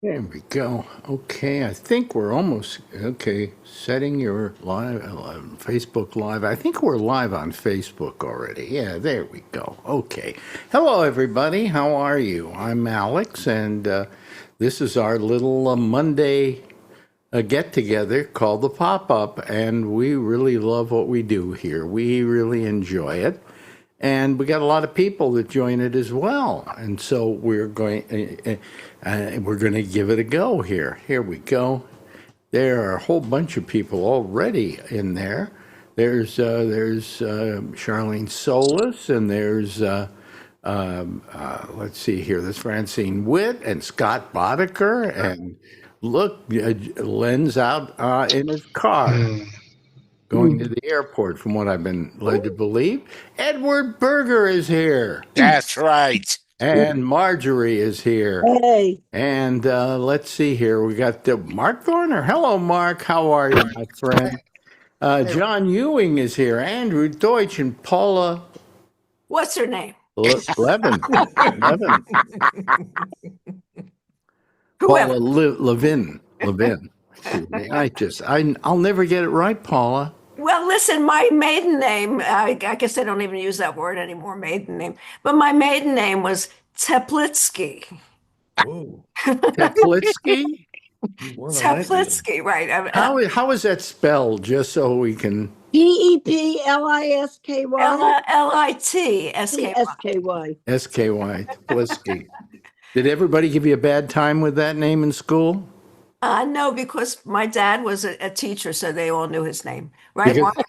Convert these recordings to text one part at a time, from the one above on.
There we go. Okay, I think we're almost okay. Setting your live Facebook Live. I think we're live on Facebook already. Yeah, there we go. Okay. Hello, everybody. How are you? I'm Alex, and this is our little Monday get together called the PopUp, and we really love what we do here. We really enjoy it. And we got a lot of people that join it as well, and so we're going to give it a go here. Here we go. There are a whole bunch of people already in there. There's Charlene Solis, and there's let's see here. There's Francine Witt and Scott Boddicker, and look, Len's out in his car going to the airport, from what I've been led to believe. Edward Berger is here. That's right. And Marjorie is here. Hey, And let's see here. We got Mark Thorner. Hello, Mark. How are you, my friend? John Ewing is here. Andrew Deutsch and Paula what's her name? Levin. Levin. Whoever. Paula Levin. Levin. Excuse me. I'll never get it right, Paula. Well, listen, my maiden name, I guess I don't even use that word anymore, maiden name, but my maiden name was Teplitsky. Whoa. Teplitsky? Teplitsky, right. How is that spelled, just so we can... Teplitsky. Litski. SKY. SKY, Teplitsky. Did everybody give you a bad time with that name in school? No, because my dad was a teacher, so they all knew his name, right? Because-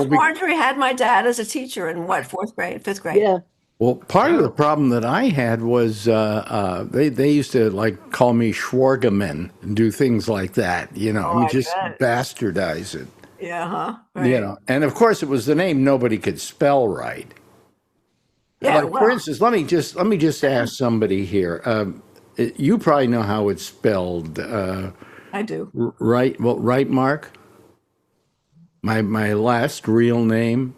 Marjorie had my dad as a teacher in what, fourth grade, fifth grade? Yeah. Well, part of the problem that I had was they used to like call me Schwargaman and do things like that, I just bet. bastardize it, Yeah, huh? Right. And of course it was the name nobody could spell right. Yeah, Like, well, for instance, let me just ask somebody here. You probably know how it's spelled, I do. right? Well, right, Mark. My last real name.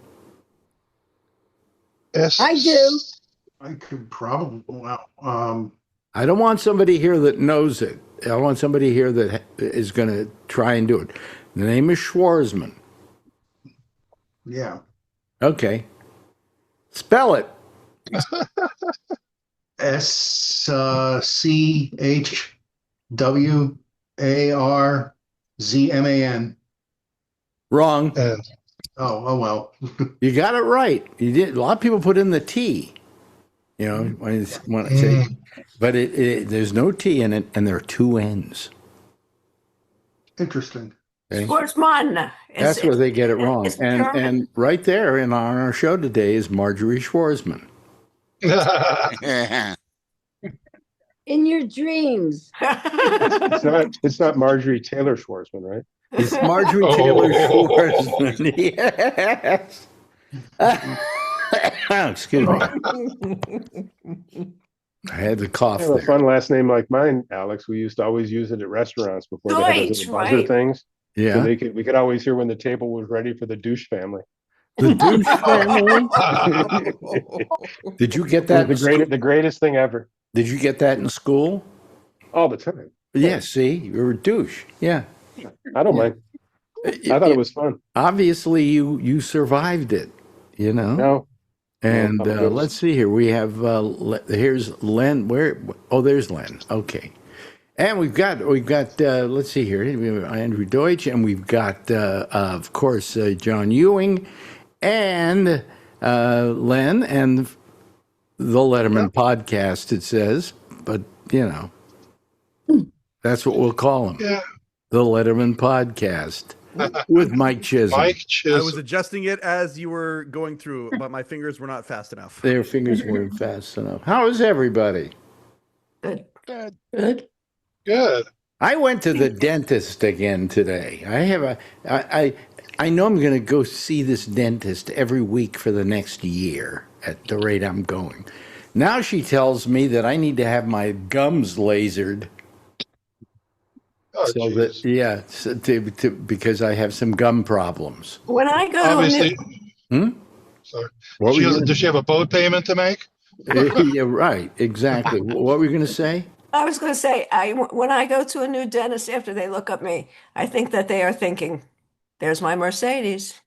I do. I could probably. Wow. I don't want somebody here that knows it. I want somebody here that is going to try and do it. The name is Schwarzman. Yeah. Okay. Spell it. SCHWARZMAN. Wrong. Oh well. You got it right. You did. A lot of people put in the T. When I say, but there's no T in it, and there are two N's. Interesting. Okay? Schwarzman. That's where they get it wrong. It's German. And right there on our show today is Marjorie Schwarzman. In your dreams. It's not Marjorie Taylor Schwartzman, right? It's Marjorie Taylor Schwarzman. Yes. Excuse me. I had the cough I have a there. fun last name like mine, Alex. We used to always use it at restaurants before they had those Deutsch, little buzzer right. things. So Yeah. we could always hear when the table was ready for the douche family. The douche family. Did you get that? The greatest thing ever. Did you get that in school? All the time. Yeah. See, you're a douche. Yeah. I don't mind. I thought it was fun. Obviously, you survived it. No. And I'm good. let's see here. We have here's Len. There's Len. Okay. And we've got let's see here. We have Andrew Deutsch, and we've got of course John Ewing, and Len, and the Letterman podcast. It says, but that's what we'll call him. Yeah. The Letterman podcast with Mike Chisholm. Mike I Chisholm. was adjusting it as you were going through, but my fingers were not fast enough. Their fingers weren't fast enough. How is everybody? Good. Good. Good. I went to the dentist again today. I know I'm going to go see this dentist every week for the next year at the rate I'm going. Now she tells me that I need to have my gums lasered. Oh, So geez. because I have some gum problems. When I go Obviously. Hmm? Sorry. What were you Does she have a boat payment to make? yeah, right, exactly. What were you going to say? I was going to say, when I go to a new dentist after they look at me, I think that they are thinking, "There's my Mercedes."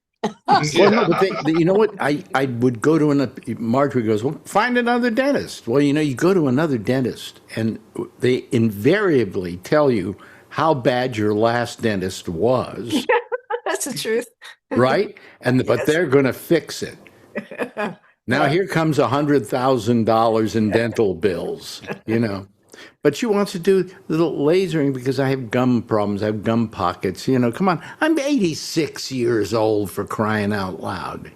Well, no, Yeah. but you know what? I would go to Marjorie goes, well, find another dentist. Well, you go to another dentist, and they invariably tell you how bad your last dentist was, That's the truth. right? But Yes. they're going to fix it. Now here comes $100,000 in dental bills, But she wants to do little lasering because I have gum problems. I have gum pockets. Come on. I'm 86 years old, for crying out loud,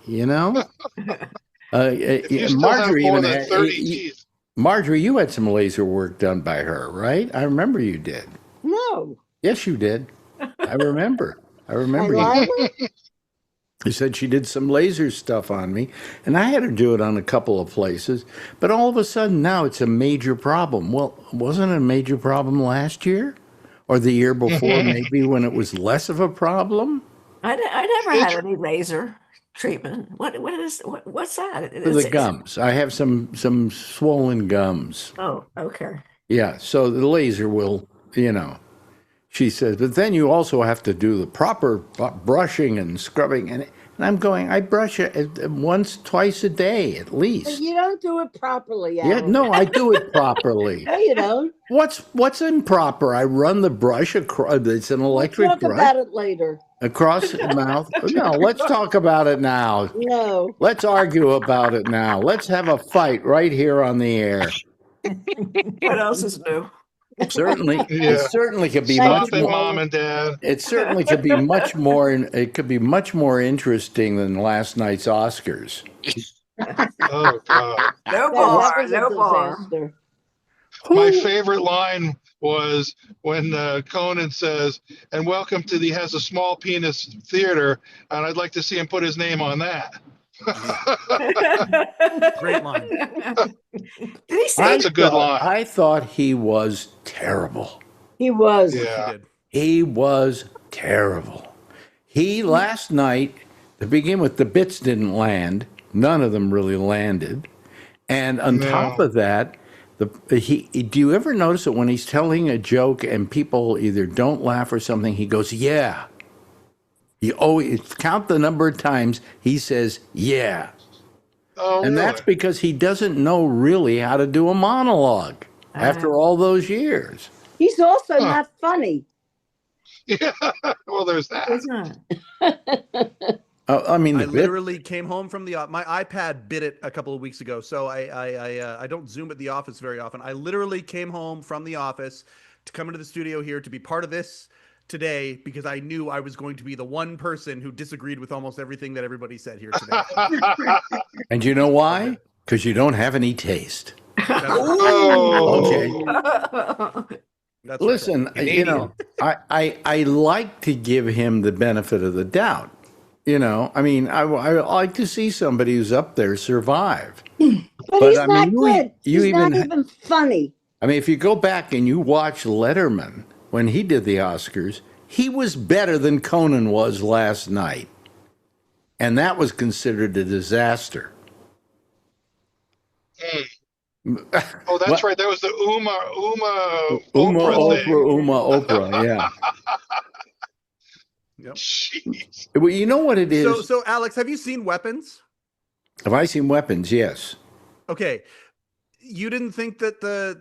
If you still have Marjorie more even than had, 30 teeth. Marjorie, you had some laser work done by her, right? I remember you did. No. Yes, you did. I remember. I My remember you. Lila? He said she did some laser stuff on me, and I had her do it on a couple of places. But all of a sudden now it's a major problem. Well, wasn't it a major problem last year? Or the year before, maybe, when it was less of a problem? I never had any laser treatment. What's that? For the gums. I have some swollen gums. Oh, okay. Yeah, so the laser will, She says, but then you also have to do the proper brushing and scrubbing. And I'm going, I brush it once, twice a day at But least. you don't do it properly, Yeah, Alan. no, I do it properly. No, you don't. What's improper? I run the brush across. It's an We'll electric talk brush about it later. across the mouth. No, let's talk about it now. No. Let's argue about it now. Let's have a fight right here on the air. What else is new? Certainly, Yeah. it certainly could be Thank much Stop it, more. Mom and Dad. It certainly could be much more. It could be much more interesting than last night's Oscars. Oh, God. No That bar, was a no bar. disaster. My favorite line was when Conan says, "And welcome to the has a small penis theater," and I'd like to see him put his name on that. Great line. Did he say That's a good line. I thought he was terrible. He was. He Yeah. did. He was terrible. He last night, to begin with, the bits didn't land. None of them really landed. And on No. top of that, do you ever notice that when he's telling a joke and people either don't laugh or something, he goes, yeah. He always count the number of times he says, yeah. Oh, And really? that's because he doesn't know really how to do a monologue after all those years. He's also not funny. Yeah. Well, there's that. It's not. I mean, I literally came home from my iPad bit it a couple of weeks ago, so I don't Zoom at the office very often. I literally came home from the office to come into the studio here to be part of this today because I knew I was going to be the one person who disagreed with almost everything that everybody said here today. and you know why? Because you don't have any taste. Oh. Okay. That's Listen, I like to give him the benefit of the doubt. I mean, I like to see somebody who's up there survive. But he's I not mean, good. you He's not even- even funny. I mean, if you go back and you watch Letterman when he did the Oscars, he was better than Conan was last night. And that was considered a disaster. Oh, that's What? right. That was the Uma Oprah, yeah. Yep. Jeez. Well, you know what it is? So Alex, have you seen Weapons? Have I seen Weapons? Yes. Okay, you didn't think that the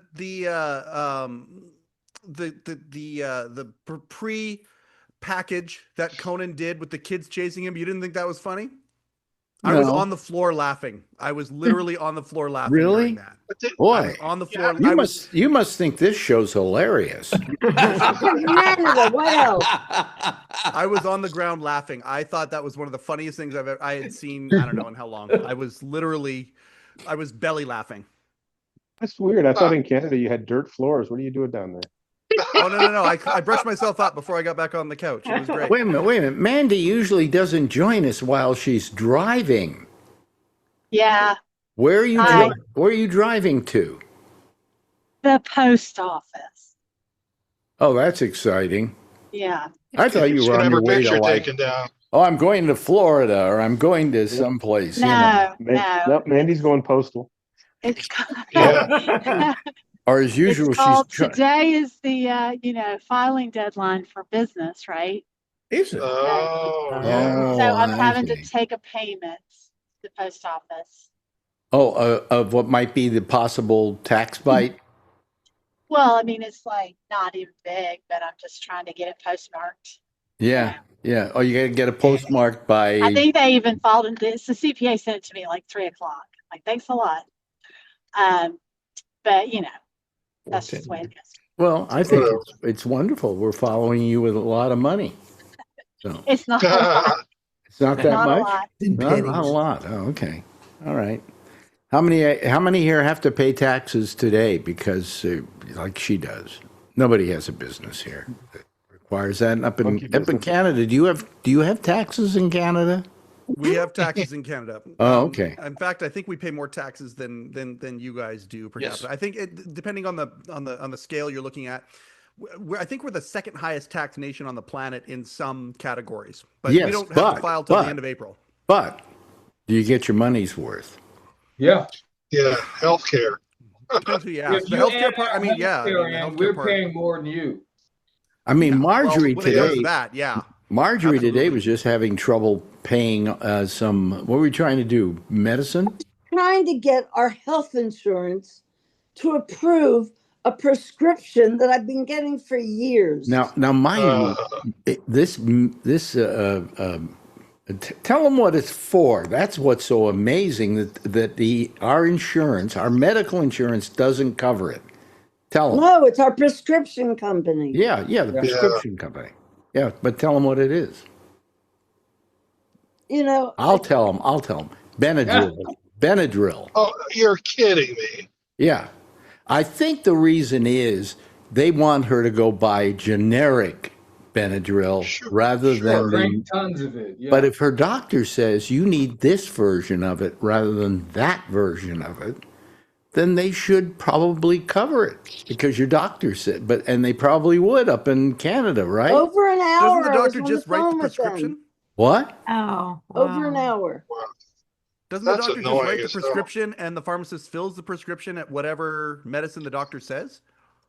pre-package that Conan did with the kids chasing him, you didn't think that was funny? I was No. on the floor laughing. I was literally on the floor laughing Really? during that. But did- I Boy, was on the floor. you must think this show's hilarious. Canada, what else? I was on the ground laughing. I thought that was one of the funniest things I had seen. I don't know in how long. I was belly laughing. That's weird. I thought in Canada you had dirt floors. What are you doing down there? Oh no! I brushed myself up before I got back on the couch. It was great. Wait a minute. Mandy usually doesn't join us while she's driving. Yeah, Where are you? Hi. Where are you driving to? the post office. Oh, that's exciting. Yeah. I thought you She's were gonna on have your her way picture to taken down. oh, I'm going to Florida or I'm going to someplace. No, No, Mandy's going postal. it's Yeah. Or as usual, It's called she's today is the filing deadline for business, right? Is it? Oh, yeah. Oh, So I'm I having to see. take a payment to the post office. Of what might be the possible tax bite. Well, I mean, it's like not even big, but I'm just trying to get it postmarked. Yeah, yeah. Oh, you got to get it postmarked by. I think they even filed in this. The CPA sent it to me like 3 o'clock. Like, thanks a lot. But that's just the way it is. Well, I think it's wonderful. We're following you with a lot of money. So It's not a lot. it's not that Not a much. lot. In Not a pennies. lot. Oh, okay. All right. How many here have to pay taxes today because like she does? Nobody has a business here that requires that. And up in Monkey business. Canada, do you have taxes in Canada? We have taxes in Canada. Oh, okay. In fact, I think we pay more taxes than you guys do per Yes. capita. I think depending on the scale you're looking at, I think we're the second highest taxed nation on the planet in some categories. But Yes, we don't have to file till the but- end of April. But do you get your money's worth? Yeah. Yeah, healthcare. Depends who you ask. If The you healthcare add part, I our mean, yeah. healthcare the in, healthcare we're part. paying more than you. I mean, Marjorie Well, when it comes to today. that, yeah. Marjorie today Absolutely. was just having trouble paying some. What were we trying to do? Medicine? Trying to get our health insurance to approve a prescription that I've been getting for years. Now, mind you, this. Tell them what it's for. That's what's so amazing that our insurance, our medical insurance, doesn't cover it. Tell them. No, it's our prescription company. Yeah, the prescription company. Yeah, but tell them what it is. I'll tell them. Benadryl. Oh, you're kidding me. Yeah. I think the reason is they want her to go buy generic Benadryl rather than Drink tons of it. Yeah. But if her doctor says you need this version of it rather than that version of it, then they should probably cover it because your doctor said. And they probably would up in Canada, right? Over an hour. Doesn't the doctor I was on just the write the phone with them. prescription? What? Oh, Over an wow. hour. Doesn't the That's doctor just annoying write the as hell. prescription and the pharmacist fills the prescription at whatever medicine the doctor says?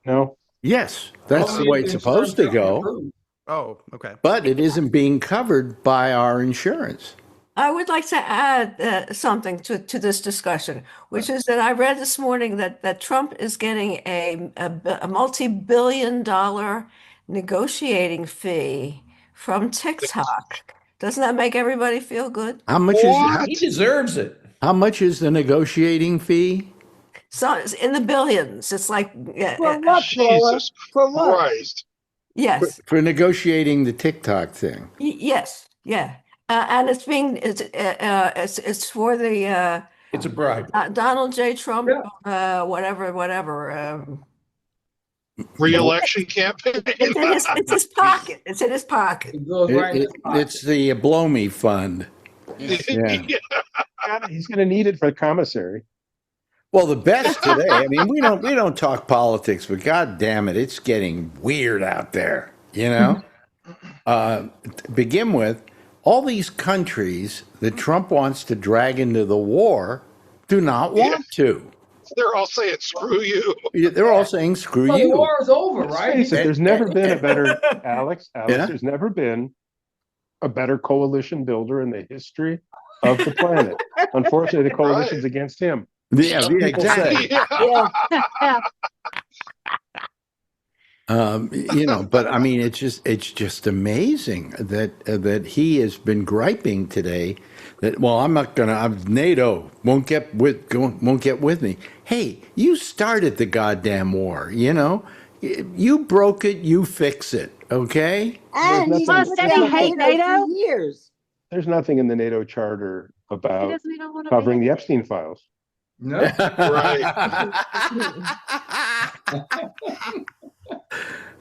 No. Yes, that's Oh, the way the it's supposed to insurance company go. approved. Oh, okay. But it isn't being covered by our insurance. I would like to add something to this discussion, which is that I read this morning that Trump is getting a multi-billion-dollar negotiating fee from TikTok. Doesn't that make everybody feel good? How much What? He deserves it. how much is the negotiating fee? So it's in the billions. It's like, For what, Paula? Jesus For what? Christ. yes, For negotiating the TikTok thing. yes, yeah. And it's for the It's a bribe. Donald J. Trump, whatever. Re-election campaign. It's his pocket. It's in his pocket. It goes right in his pocket. It's the Blow Me Fund. Yeah. He's going to need it for the commissary. Well, the best today. I mean, we don't talk politics, but God damn it, it's getting weird out there. To begin with, all these countries that Trump wants to drag into the war do not want to. They're all saying screw you. They're all saying screw Well, the you. war is over, Let's right? face it, there's never been a better Alex. Yeah? There's never been a better coalition builder in the history of the planet. Unfortunately, the coalition's against him. Yeah, Some people exactly. Yeah. Yeah. But I mean, it's just amazing that he has been griping today that NATO won't get with me. Hey, you started the goddamn war. You broke it, you fix it. Okay. And There's he's nothing- been Does he with hate NATO? for years. There's nothing in the NATO charter He about doesn't even want to covering be. the Epstein files. No.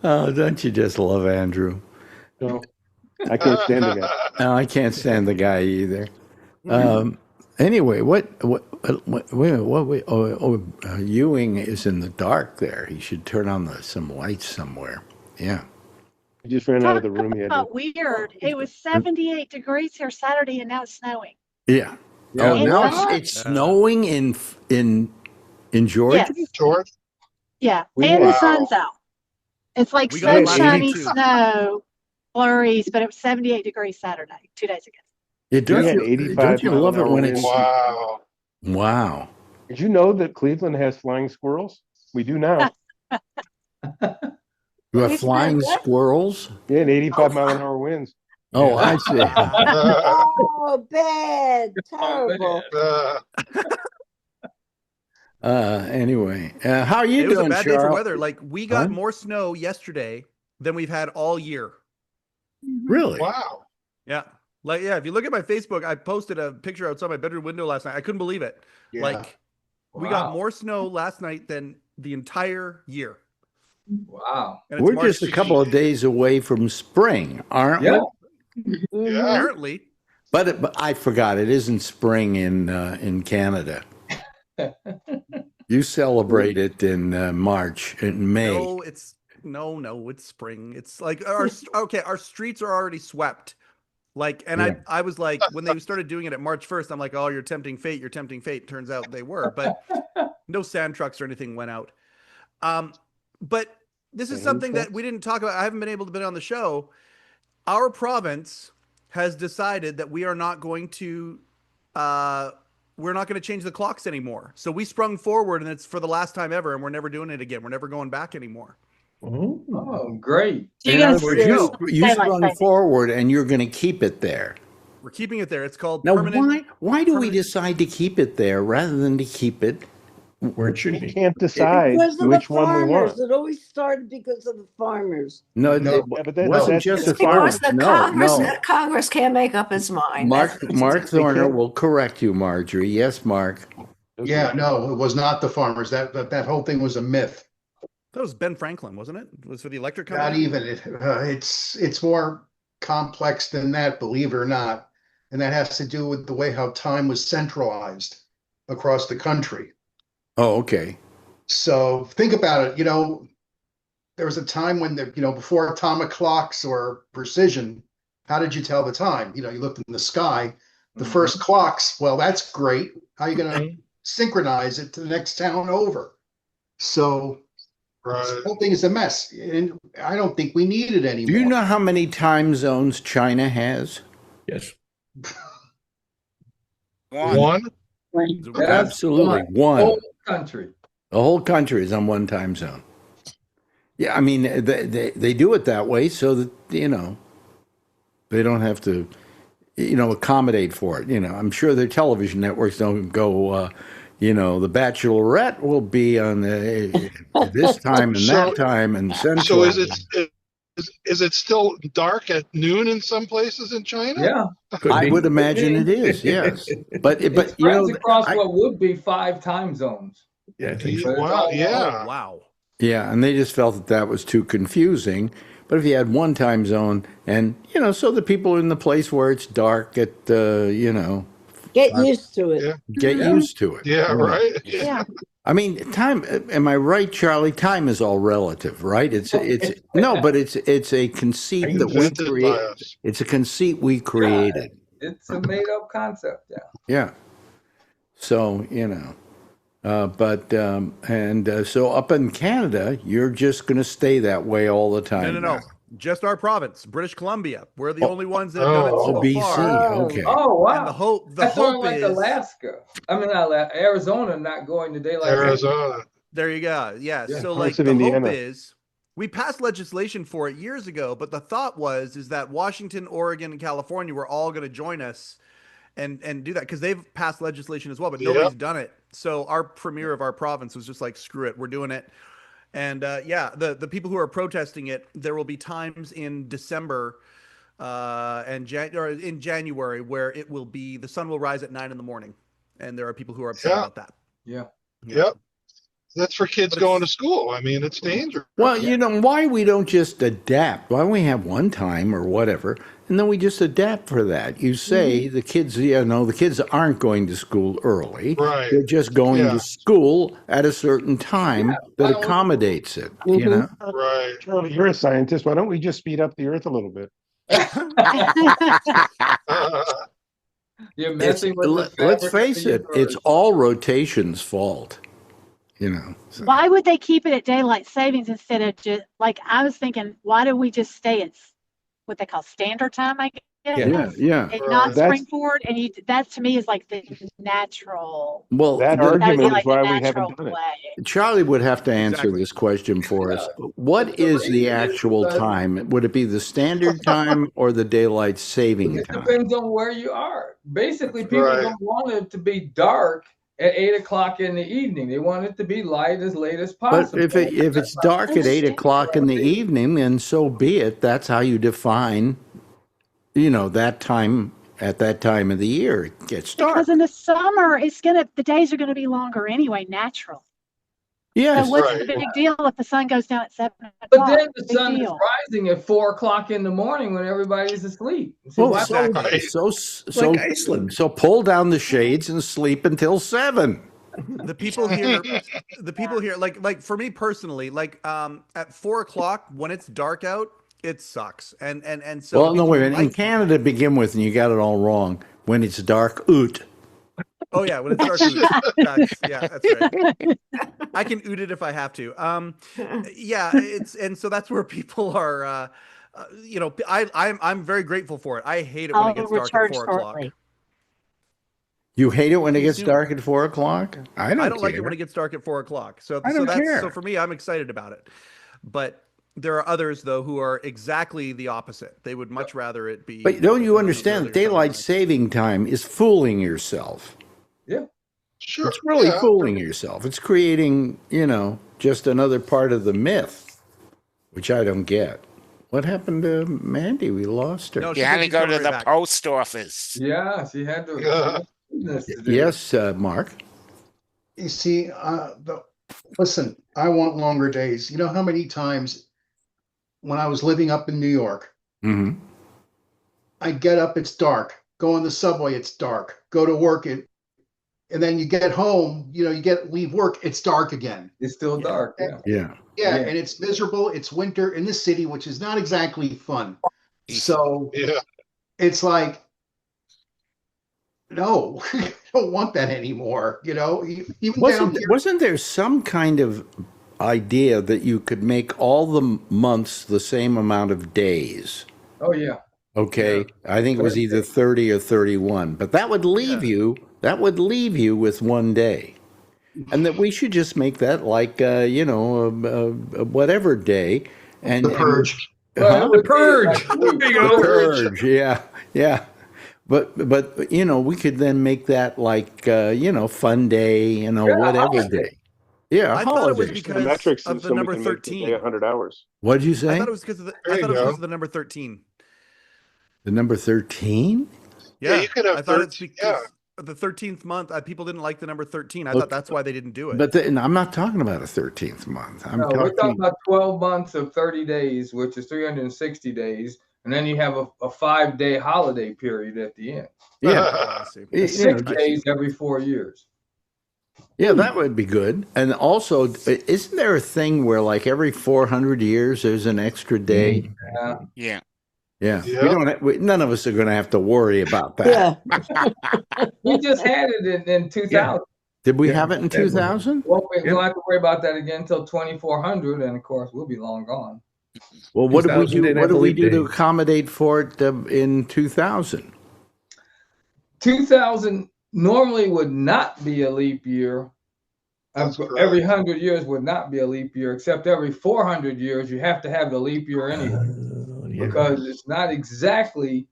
Oh, don't you just love Andrew? No, I can't stand the guy. No, I can't stand the guy either. Anyway, Ewing is in the dark there. He should turn on some lights somewhere. Yeah. He just ran out of the room. He had to, Weird. It was 78 degrees here Saturday, and now it's snowing. Yeah. Yeah. Oh, now it's snowing in Georgia. Yes. George? Yeah, We and had- the sun's out. It's like We got it last sunshiny, night, too. snow, flurries, but it was 78 degrees Saturday, 2 days ago. Yeah, we had 85 don't you mile love an it hour when winds. it's Wow. wow? Did you know that Cleveland has flying squirrels? We do now. You have We've flying had what? squirrels? Yeah, and 85 mile an hour winds. Oh, I see. Oh, bad, terrible. Anyway, how are you It was doing, a bad day for Charles? weather. Like we got Huh? more snow yesterday than we've had all year. Really? Wow. Yeah. Like, yeah, if you look at my Facebook, I posted a picture outside my bedroom window last night. I couldn't believe it. Yeah. Like, we got Wow. more snow last night than the entire year. Wow. And it's We're March just a couple of 16th. days away from spring, aren't Yeah. we? Yeah. Apparently. But I forgot it isn't spring in Canada. You celebrate it in March, in May. No, it's spring. It's like our streets are already swept. Like, and Yeah. I was like, when they started doing it at March 1st, I'm like, oh, you're tempting fate. You're tempting fate. Turns out they were, but no sand trucks or anything went out. But this is Sand something that trucks? we didn't talk about. I haven't been able to be on the show. Our province has decided that we are not going to change the clocks anymore. So we sprung forward, and it's for the last time ever, and we're never doing it again. We're never going back anymore. Oh, great. You're In gonna other words, see you- you daylight sprung saving. forward, and you're going to keep it there. We're keeping it there. It's called Now, permanent. why do we permanent- decide to keep it there rather than to keep it? Where it should We be. can't decide Because of which the one we farmers. want. It always started because of the farmers. No, No. it Yeah, but that- wasn't that's just the the Because farmers. the No. Congress can't make up its mind. Mark That's- Thorner can't- will correct you, Marjorie. Yes, Mark. Yeah, no, it was not the farmers. That whole thing was a myth. That was Ben Franklin, wasn't it? It was for the electric Not company. even. It's more complex than that, believe it or not, and that has to do with the way how time was centralized across the country. Oh, okay. So think about it. There was a time when before atomic clocks or precision, how did you tell the time? You looked in the sky. The first clocks. Well, that's great. How are you going to synchronize it to the next town over? So. Right. The whole thing is a mess, and I don't think we need it anymore. Do you know how many time zones China has? Yes. One. Absolutely, one. Whole country. The whole country is on one time zone. Yeah, I mean they do it that way so that they don't have to accommodate for it. I'm sure their television networks don't go. The Bachelorette will be on this time and that time and central. So is it still dark at noon in some places in China? Yeah. I would imagine it is. Yes, but It spreads across what would be 5 time zones. Yeah, I think so. But it's Wow. all- Yeah. Oh, wow. yeah, and they just felt that was too confusing. But if you had one time zone, and so the people in the place where it's dark get Get used to it. Yeah. get used to it. Yeah. Right. Yeah. I mean, time. Am I right, Charlie? Time is all relative, right? It's no, but it's a conceit that we Invented by create. us. It's a conceit we created. It's a made up concept. Yeah. Yeah. So so up in Canada, you're just going to stay that way all the time. No. now. Just our province, British Columbia. We're the only ones that have done it Oh, so BC. far. Okay. Oh, wow. And the hope That's sort of is like Alaska. I mean, Arizona not going to daylight saving. Arizona. there you go. Yeah. Yeah, So parts like of the Indiana. hope is we passed legislation for it years ago, but the thought is that Washington, Oregon, and California were all going to join us and do that because they've passed legislation as well, but nobody's done it. So our premier of our province was just like, screw it, we're doing it. And the people who are protesting it, there will be times in December and in January where it will be the sun will rise at 9 a.m, and there are people who are upset about that. Yeah. Yep. That's for kids But going it's- to school. I mean, it's dangerous. Well, why we don't just adapt? Why don't we have one time or whatever, and then we just adapt for that? You say the kids, the kids aren't going to school early. Right. They're just going Yeah. to school at a certain time that accommodates it. Right. Charlie, you're a scientist. Why don't we just speed up the Earth a little bit? You're It's, messing with the let's fabric face of the it, it's universe. all rotation's fault. you know. So. Why would they keep it at daylight savings instead of just like I was thinking? Why do we just stay at what they call standard time? I guess. Yeah, yeah. And not That's spring forward. And that to me is like the natural. Well, that That would be argument is like the why we natural haven't done it. way. Charlie would have to answer Exactly. this question for us. What The is the reason is actual because- time? Would it be the standard time or the daylight saving It time? depends on where you are. Basically, people Right. don't want it to be dark at 8 o'clock in the evening. They want it to be light as late as But possible. if it's dark at 8 o'clock in the evening, then so be it. That's how you define, that time at that time of the year. It gets dark. Because in the summer, the days are gonna be longer anyway, natural. Yes. So what's Right. the big deal if the sun goes down at 7 But o'clock? then the Big sun is deal. rising at 4 o'clock in the morning when everybody's asleep. Well, why so, Exactly. so, Like Iceland. so pull down the shades and sleep until 7. The people here, like for me personally, like at 4 o'clock when it's dark out, it sucks. And so Well, no, people wait a who minute. In like- Canada, to begin with, and you got it all wrong. When it's dark, oot. Oh yeah, when it's dark, that's right. I can oot it if I have to. Yeah, so that's where people are. I'm very grateful for it. I hate it when I'll it gets dark return at 4 o'clock. shortly. You hate it when it gets Soon. dark at 4 o'clock? I don't like it care. when it gets dark at 4 o'clock. So I don't care. so for me, I'm excited about it. But there are others though who are exactly the opposite. They would much rather it be. But don't you understand? earlier Daylight sunrise. saving time is fooling yourself. Yeah. Sure. It's really yeah. fooling yourself. It's creating, just another part of the myth, which I don't get. What happened to Mandy? We lost her. No, You had to she's go coming to right the back. post office. Yeah, she had to. Yeah. business to do. Yes, Mark. You see, listen, I want longer days. You know how many times when I was living up in New York, Mm-hmm. I'd get up, it's dark. Go on the subway, it's dark. Go to work, and then you get home, leave work, it's dark again. It's still Yeah. dark. Yeah. Yeah. Yeah, Yeah. and it's miserable. It's winter in the city, which is not exactly fun. So Yeah. it's like, no, I don't want that anymore. Even down here. Wasn't there some kind of idea that you could make all the months the same amount of days? Oh yeah. Okay, I think it was either 30 or 31, but that would leave you with one day. And that we should just make that like whatever day and The purge. Well, it would be Purge. like- There you The go. purge, yeah. But we could then make that like fun day, whatever holiday. day. Yeah, I thought it was holiday. because The metrics of is the so we number can make the 13. day 100 hours. What'd you I say? thought it was because of the. There I you thought it was go. because of the number 13. The number 13? Yeah, you could have I thought it's 13 because of the 13th month. People didn't like the number 13. I thought that's why they didn't do it. But then I'm not talking about a 13th month. I'm No, we're talking talking. about 12 months of 30 days, which is 360 days, and then you have a 5-day holiday period at the end. Yeah, Oh, I see. you know, 6 days every 4 years. yeah, that would be good. And also, isn't there a thing where like every 400 years there's an extra day? Yeah. Yeah. Yeah, Yeah. none of us are going to have to worry about that. Yeah. We just had it in 2000. Did we Yeah, have it in that was- 2000? We don't have to worry about that again until 2400, and of course we'll be long gone. Well, what did we 2000 do? didn't What have did a we leap do to day. accommodate for it in 2000? 2000 normally would not be a leap year. That's correct. Every 100 years would not be a leap year, except every 400 years you have to have the leap year anyway, Yeah. because it's not exactly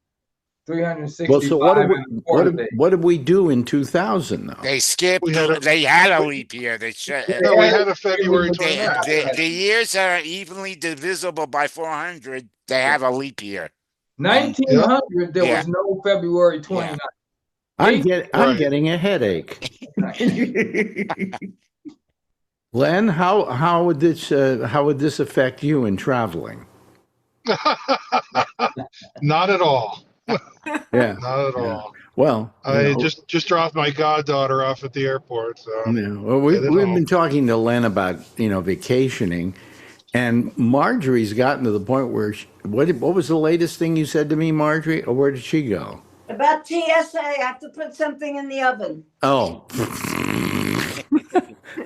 365 Well, so what and 4 days. did we do in 2000 though? They skipped. We had a- They had a leap year. They should. No, we had a February They- 29th. The years are evenly divisible by 400. They have a leap year. 1900 there Yeah. was no February 29th. I'm Right. getting a headache. Len, how would this affect you in traveling? Not at all. Yeah. Not at all. Well, I just dropped my goddaughter off at the airport. So Well, we've been talking to Len about vacationing, and Marjorie's gotten to the point where what was the latest thing you said to me, Marjorie? Or where did she go? About TSA, I have to put something in the oven. Oh.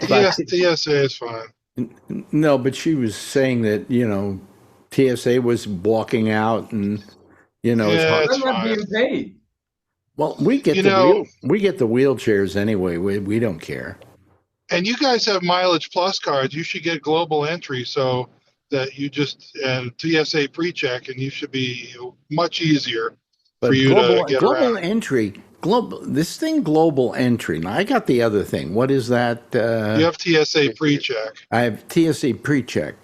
TSA is fine. No, but she was saying that, TSA was walking out and, it's Yeah, hard. it's They're not fine. being paid. Well, we get You the know, wheelchairs anyway. We don't care. and you guys have Mileage Plus cards. You should get global entry so that you just and TSA pre-check, and you should be much easier for But you to get global around. entry, global entry. Now I got the other thing. What is that? You have TSA pre-check. I have TSA pre-check.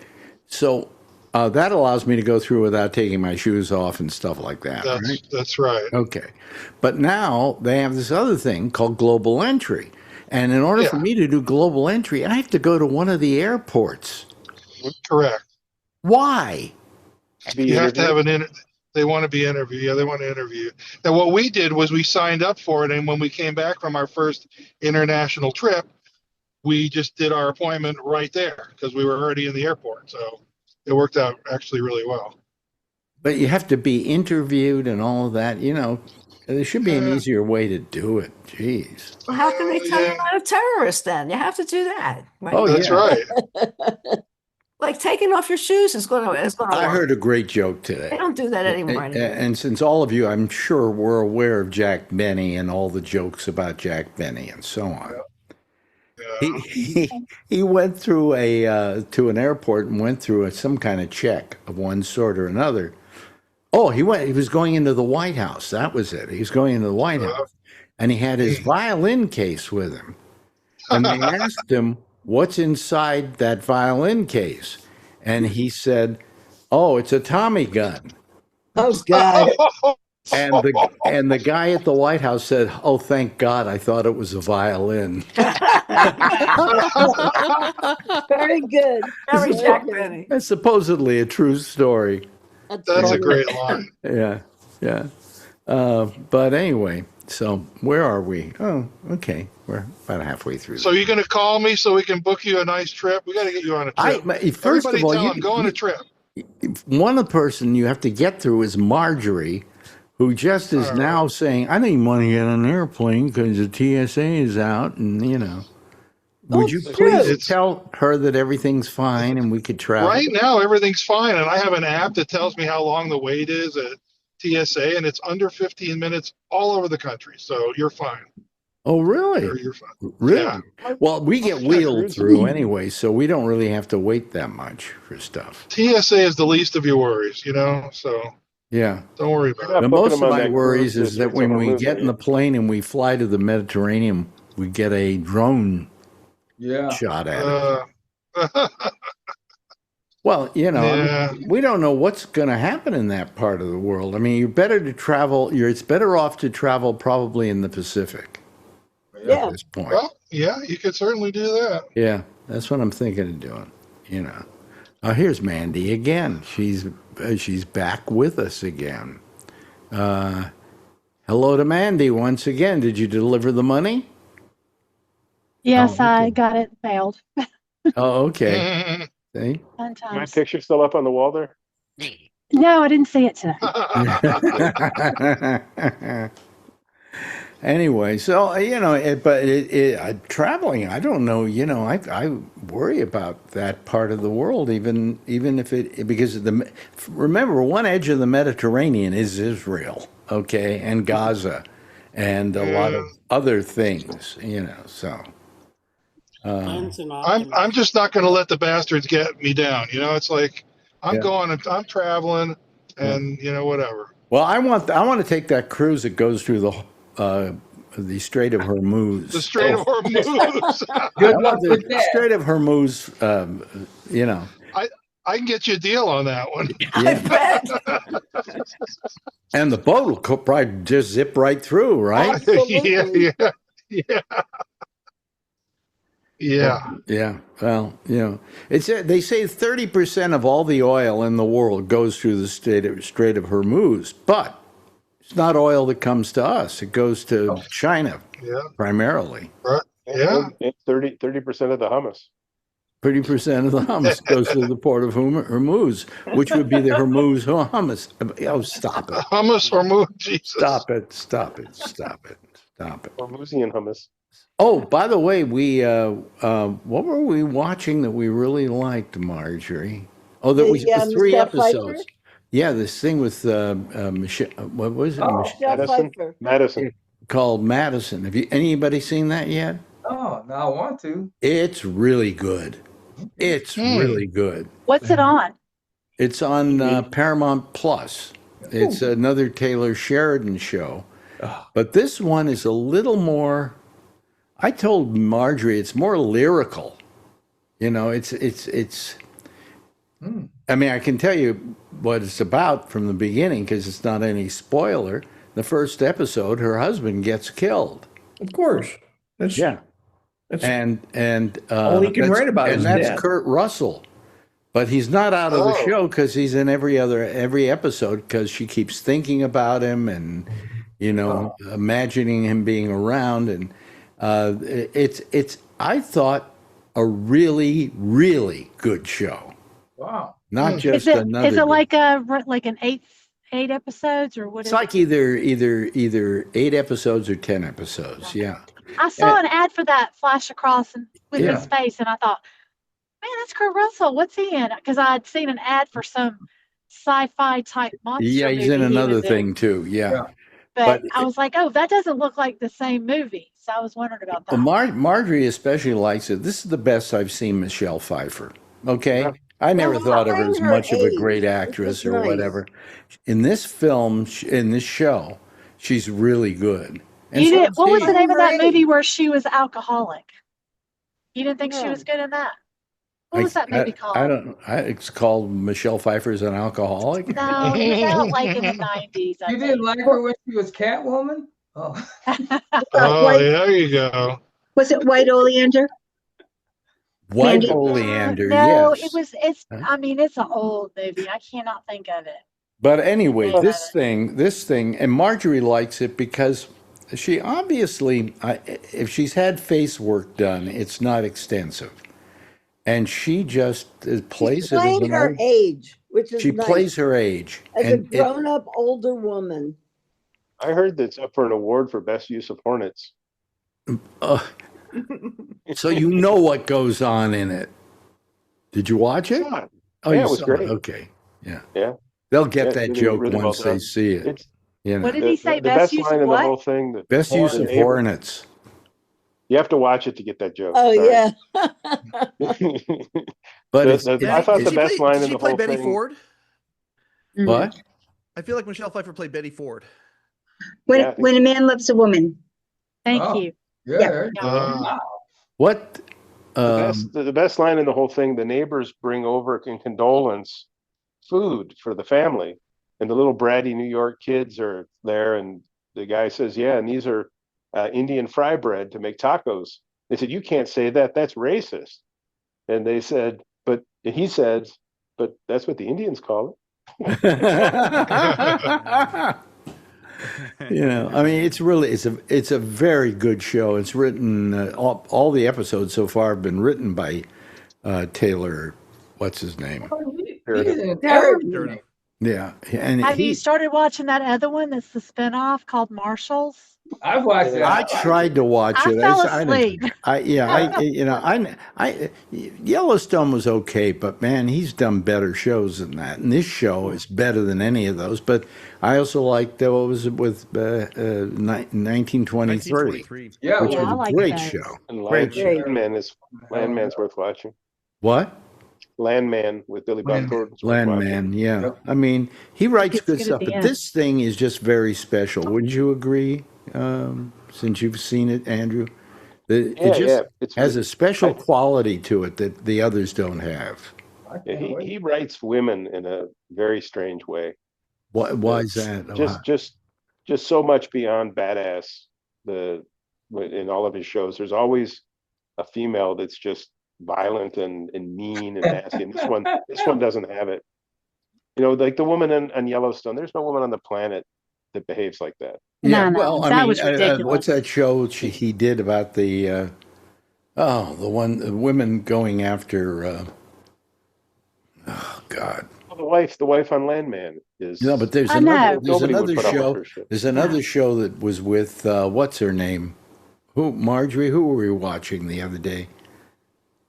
So that allows me to go through without taking my shoes off and stuff like that, right? That's right. Okay. But now they have this other thing called global entry. And in order for Yeah. me to do global entry, I have to go to one of the airports. Correct. Why? You have to have they want to be interviewed. Yeah, they want to interview you. And what we did was we signed up for it, and when we came back from our first international trip, we just did our appointment right there because we were already in the airport. So it worked out actually really well. But you have to be interviewed and all of that. There should be an easier way to do it. Jeez. Well, how can they tell you're not a terrorist then? You have to do that. Right? Oh, That's yeah. right. Like taking off your shoes is going to I work. heard a great joke They today. don't do that anymore. And since all of you, I'm sure, were aware of Jack Benny and all the jokes about Jack Benny and so on. Yeah. He went through to an airport and went through some kind of check of one sort or another. Oh, he was going into the White House. That was it. He was going into the White House, and he had his violin case with him. And they asked him, "What's inside that violin case?" And he said, "Oh, it's a Tommy gun." Oh God. And the guy at the White House said, "Oh, thank God, I thought it was a violin." Very good. Very Jack Benny. That's supposedly a true story. That's a funny. great line. Yeah. But anyway, so where are we? Oh, okay. We're about halfway through. So you're going to call me so we can book you a nice trip? We got to get you on a trip. First Everybody of all, tell them, go on a trip. one person you have to get through is Marjorie, who just is now saying, "I didn't want to get on an airplane because the TSA is out," and Would you please tell her that everything's fine and we could travel? Right now, everything's fine, and I have an app that tells me how long the wait is at TSA, and it's under 15 minutes all over the country, so you're fine. Oh, really? You're fine. Really? Yeah. Well, we get wheeled through anyway, so we don't really have to wait that much for stuff. TSA is the least of your worries, so Yeah. don't worry about it. Most of my worries is that when we get in the plane and we fly to the Mediterranean, we get a drone shot at it. Well, I mean, we don't know what's going to happen in that part of the world. I mean, you're better to travel. It's better off to travel probably in the Pacific at this point. Well, yeah, you could certainly do that. Yeah, that's what I'm thinking of doing. Oh, here's Mandy again. She's back with us again. Hello to Mandy once again. Did you deliver the money? Yes, I got it mailed. Oh, okay. See? My picture still up on the wall there? No, I didn't see it today. Anyway, so traveling, I don't know. I worry about that part of the world, even if because remember, one edge of the Mediterranean is Israel, okay, and Gaza, and a lot of other things, So. I'm just not going to let the bastards get me down. It's like I'm traveling, and whatever. Well, I want to take that cruise that goes through the Strait of Hormuz. The Strait of Hormuz. Good luck with that. Strait of Hormuz. I can get you a deal on that one. And the boat will probably just zip right through, right? Yeah. Well, they say 30% of all the oil in the world goes through the Strait of Hormuz, but it's not oil that comes to us. It goes to China primarily. Right. Yeah. 30% of the hummus. 30% of the hummus goes to the port of Hormuz, which would be the Hormuz hummus. Oh, stop it. Hummus, Hormuz, Jesus. Stop it. Hormuzian hummus. Oh, by the way, what were we watching that we really liked, Marjorie? Oh, that The was three Michelle Pfeiffer. episodes. Yeah, this thing with Michelle. What was it? Oh. Michelle Madison. Pfeiffer. Madison. Called Madison. Have you anybody seen that yet? Oh, now I want to. It's really good. It's really good. What's it on? It's on Paramount Plus. It's another Taylor Sheridan show, but this one is a little more. I told Marjorie it's more lyrical. You know, it's. I mean, I can tell you what it's about from the beginning because it's not any spoiler. The first episode, her husband gets killed. Of course. That's that's and all he can write about is that's death. Kurt Russell, but he's not out of the show because he's in every episode because she keeps thinking about him and imagining him being around, and it's I thought a really good show. Wow. Not just Is it another. is it like an eight episodes or what? It's like either 8 episodes or 10 episodes. Yeah. I saw an ad for that flash across with Yeah. his face, and I thought, man, that's Kurt Russell. What's he in? Because I had seen an ad for some sci-fi type monster. Yeah, he's movie in he another was in. thing too. Yeah. But I was like, oh, that doesn't look like the same movie. So I was wondering about that. Well, Marjorie especially likes it. This is the best I've seen Michelle Pfeiffer. Okay. I never Well, thought of her find as her much of a age, great which actress is or nice. whatever. In this film, in this show, she's really good. And You so did, is what was he. the name of that Great. movie where she was alcoholic? You didn't think she No. was good in that? What was that movie called? I don't. It's called Michelle Pfeiffer's an alcoholic. No, it was out like in the 90s. I You think. didn't like her when she was Catwoman? Oh. Oh, White, there you go. was it White Oleander? White Mandy- Oleander, No, yes. it's I mean, it's an old movie. I cannot think of it. But anyway, Yeah. this thing, and Marjorie likes it because she obviously, if she's had face work done, it's not extensive, and she just plays She's it as playing an her old. age, which is She nice. plays her age, as a and grown-up older woman. I heard that's up for an award for best use of hornets. so you know what goes on in it. Did you watch it? Yeah, Oh, yeah, you it was saw great. it. Okay, yeah, Yeah. they'll get Yeah, that really- joke really well once they done. see it. It's What did the, he say? the Best best use line of in the what? whole thing. Best use the of neighbor- hornets. You have to watch it to get that joke. Oh Sorry. yeah. But The- it's, the- it's- I thought Did the she best play, line did in she the play whole Betty thing. Ford? what? I feel like Michelle Pfeiffer played Betty Ford. When Yeah, I think when a man loves a woman. Thank Oh. you. Yeah, Yeah. there you go. Wow. What? the best line in the whole thing. The neighbors bring over in condolence food for the family, and the little bratty New York kids are there, and the guy says, "Yeah, and these are Indian fry bread to make tacos." They said, "You can't say that. That's racist." And they said, "But," and he says, "But that's what the Indians call it." I mean, it's a very good show. It's written all the episodes so far have been written by Taylor. What's his name? He's in Fair everything. Yeah, and Have you he. started watching that other one that's the spinoff called Marshalls? I've watched that. I tried to watch I it. fell didn't- asleep. Yellowstone was okay, but man, he's done better shows than that. And this show is better than any of those. But I also liked what was it with 1923, 1923. Yeah, which Yeah, I was a like great those. show. And Great show. Landman's worth watching. What? Landman with Billy Bob Landman. Thornton's worth watching. Landman, yeah. Yep. I mean, he writes Gets good good at stuff, the but end. this thing is just very special. Wouldn't you agree? Since you've seen it, Andrew, it Yeah, just yeah. It's has a special I- quality to it that the others don't have. I Yeah, can't wait. he writes women in a very strange way. Why is that? Just so much beyond badass. In all of his shows, there's always a female that's just violent and mean and nasty. And this one doesn't have it. Like the woman on Yellowstone. There's no woman on the planet that behaves like that. Yeah, No, well, I that mean, was ridiculous. what's that show he did about the women going after? Oh God! Well, the wife on Landman is. No, but there's I know. another Nobody would show. put up with her shit. There's another show that was with what's her name, Who, Marjorie? Who were we watching the other day?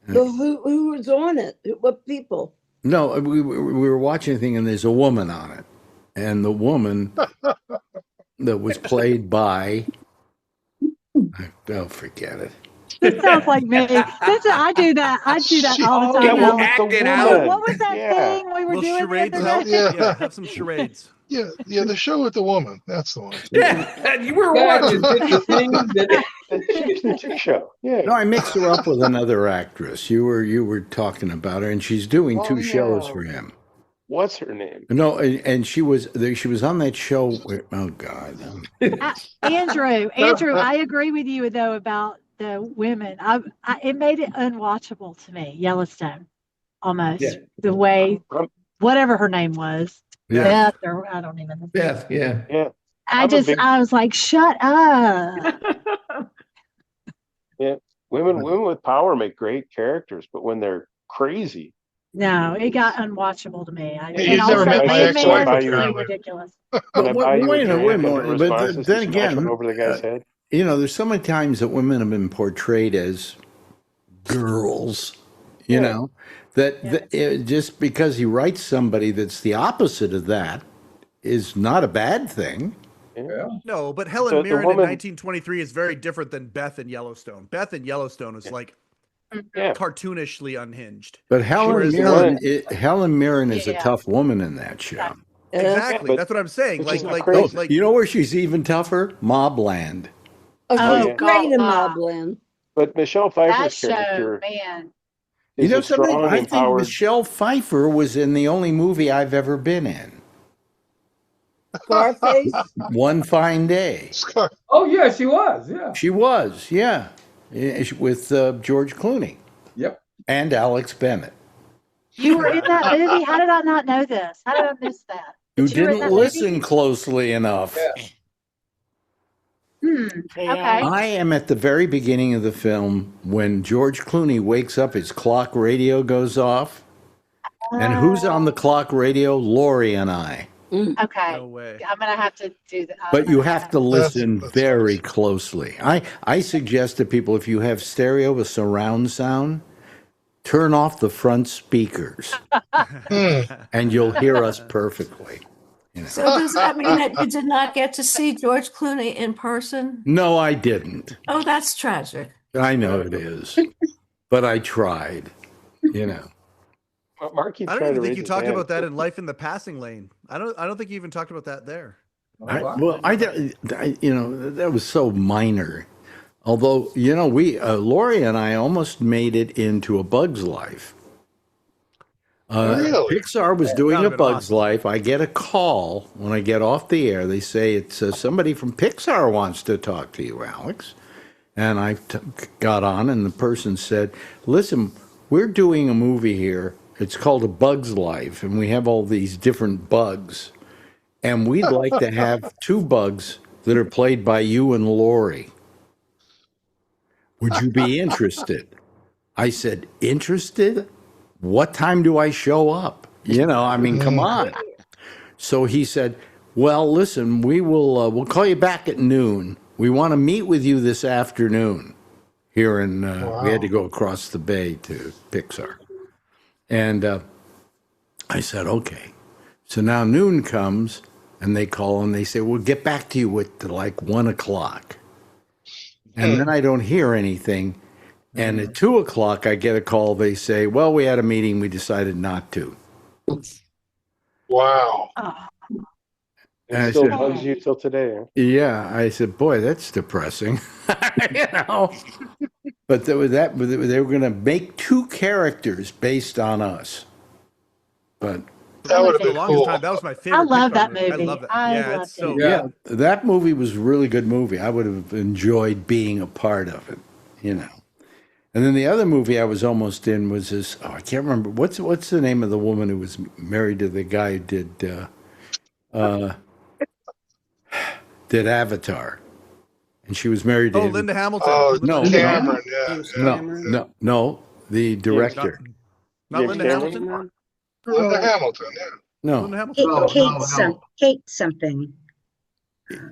Who was on it? What people? No, we were watching a thing, and there's a woman on it, and the woman that was played by, oh, forget it. This sounds like me. I do that. I do that all the Yeah, time. well, Alex. the Acting woman. What was that Yeah. thing we were Little doing charades the help. other day? Yeah, have some charades. Yeah, the show with the woman. That's the one. Yeah, you were That watching. is the thing that It's a show. Yeah. No, I mixed her up with another actress. You were talking about her, and she's doing Oh, two shows yeah. for him. What's her name? No, and she was on that show. Oh God, Andrew, I agree with you though about the women. It made it unwatchable to me. Yellowstone, almost Yeah. the way I'm- whatever her name was, yeah. Beth, or I don't even know. Beth, yeah. Yeah. I I'm a big- was like, shut up. Yeah. Women with power make great characters, but when they're crazy. No, it got unwatchable to me. He's And never also, met my they ex-wife, made it so apparently. ridiculous. Can I But buy you a wait a drink? minute, And the but response is then to smash again, one over the guy's head. you know, there's so many times that women have been portrayed as girls, you know, that just because he writes somebody that's the opposite of that is not a bad thing. Yeah. No, but Helen The Mirren woman- in 1923 is very different than Beth in Yellowstone. Beth in Yellowstone is like Yeah. cartoonishly unhinged. But Helen Whereas Mirren, one- Helen Mirren is a Yeah. tough woman in that show. Exactly. but- That's what I'm saying. Which Like, is not like, crazy. like, You know where she's even tougher? Mobland. Oh, Oh, she's yeah. great in God. Mobland. But Michelle That Pfeiffer's show, character man. You is know a something? strong, I think empowered. Michelle Pfeiffer was in the only movie I've ever been in. Scarface. One Fine Day. Scar. Oh yeah, she was. Yeah. She was, yeah, with George Clooney Yep. and Alex Bennett. You were in that movie? How did I not know this? How did I miss that? You were in didn't that listen movie? closely enough. Okay. I am at the very beginning of the film when George Clooney wakes up, his clock radio goes off. And who's on the clock radio? Lori and I. Okay. no way. I'm going to have to do that. But you have to listen That's very closely. I suggest to people, if you have stereo with surround sound, turn off the front speakers and you'll hear us perfectly. You know. So does that mean that you did not get to see George Clooney in person? No, I didn't. Oh, that's tragic. I know it is. But I tried, you know. Mark keeps I don't trying to even think raise you his talked hand. about that in Life in the Passing Lane. I don't think you even talked about that there. You know, that was so minor. Although, you know, Lori and I almost made it into A Bug's Life. Really? Pixar was doing That A would've been Bug's Life. I get a call when I get off the air. They say it's somebody from Pixar wants to talk to you, Alex. And I got on, and the person said, "Listen, we're doing a movie here. It's called A Bug's Life, and we have all these different bugs. And we'd like to have two bugs that are played by you and Lori. Would you be interested?" I said, "Interested? What time do I show up? You know, I mean, come on." So he said, "Well, listen, we'll call you back at noon. We want to meet with you this afternoon." Here in, we had to go across the bay to Pixar. And I said, "Okay." So now noon comes, and they call and they say, "We'll get back to you at like 1 o'clock." And then I don't hear anything. And at 2 o'clock, I get a call. They say, "Well, we had a meeting. We decided not to." Wow. And I It still said, bugs you till today. Huh? "Yeah." I said, "Boy, that's depressing." You know. But they were going to make two characters based on us. But That would have For the been longest cool. time, that was my favorite. I love Pixar that movie. I movie. love that. I Yeah, loved it's so it. good. Yeah. that movie was a really good movie. I would have enjoyed being a part of it, you know. And then the other movie I was almost in was this. Oh, I can't remember what's the name of the woman who was married to the guy who did Avatar, and she was married to Oh, him. Linda Hamilton. Oh, No, Cameron. Yeah. no, the director. Not James Linda Cameron? Hamilton. Linda Hamilton. Yeah. No, Linda Hamilton. Kate something.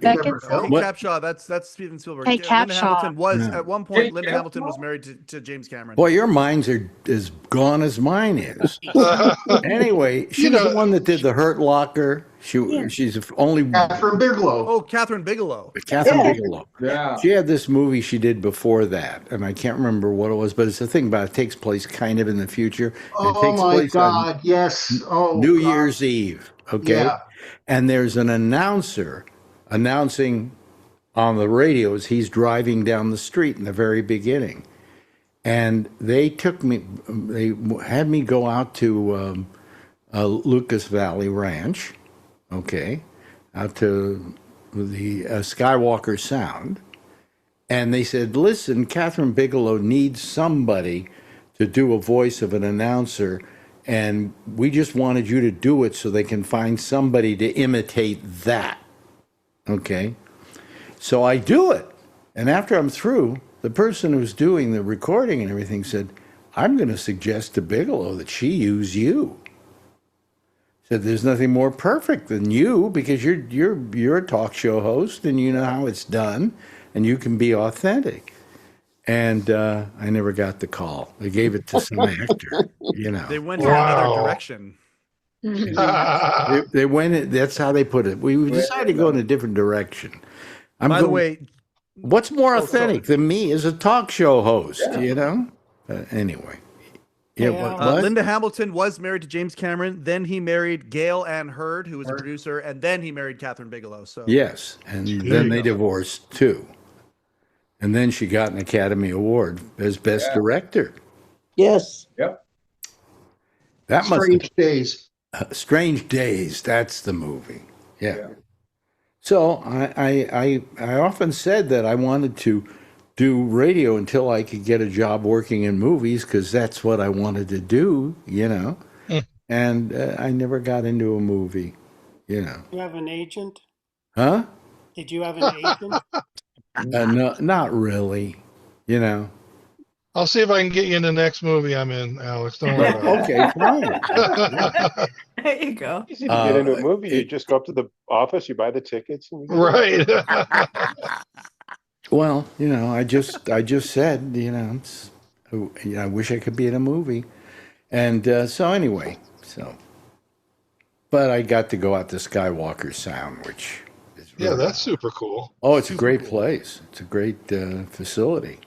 Beckinsale. Kate What? Capshaw, that's Steven Spielberg. Kate Linda Capshaw. Hamilton was Yeah. at one point. Kate Linda Hamilton was Capshaw? married to James Cameron. Boy, your minds are as gone as mine is. Anyway, she You was the know, one that did the Hurt Locker. Yeah. She's the only Catherine Bigelow. Oh, Catherine Bigelow. Catherine Yeah. Bigelow. Yeah. She had this movie she did before that, and I can't remember what it was, but it's the thing about it takes place kind of in the future. And it Oh takes my place on God! Yes. Oh, New God. Year's Eve. Okay. Yeah. And there's an announcer announcing on the radio as he's driving down the street in the very beginning. And they had me go out to Lucas Valley Ranch, okay, out to the Skywalker Sound. And they said, listen, Catherine Bigelow needs somebody to do a voice of an announcer, and we just wanted you to do it so they can find somebody to imitate that. Okay? So I do it. And after I'm through, the person who's doing the recording and everything said, I'm going to suggest to Bigelow that she use you. Said there's nothing more perfect than you because you're a talk show host and you know how it's done and you can be authentic. And I never got the call. They gave it to some actor, you know. They went in another Wow. direction. They went. That's how they put it. We decided to go in a different direction. By the way, what's more Oh, authentic sorry. than me as a talk show host? You know. Anyway, yeah. What? Linda Hamilton was married to James Cameron. Then he married Gail Ann Hurd, who was a producer, and then he married Catherine Bigelow. So Yes, and then they divorced too. And then she got an Academy Award as Best Director. Yes. Yep. That must Strange Days. Strange Days. That's the movie. Yeah. So I often said that I wanted to do radio until I could get a job working in movies because that's what I wanted to do, you know. And I never got into a movie, you know. You have an agent? Huh? Did you have an agent? No, not really, you know. I'll see if I can get you in the next movie I'm in, Alex. Don't worry about Okay, fine. it. There you go. Easy to get into a movie. You just go up to the office, you buy the tickets, and you go. Right. Well, you know, I just said, you know, I wish I could be in a movie, and so anyway, but I got to go out to Skywalker Sound, which is Yeah, really, that's super cool. oh, it's a great place. It's a great facility.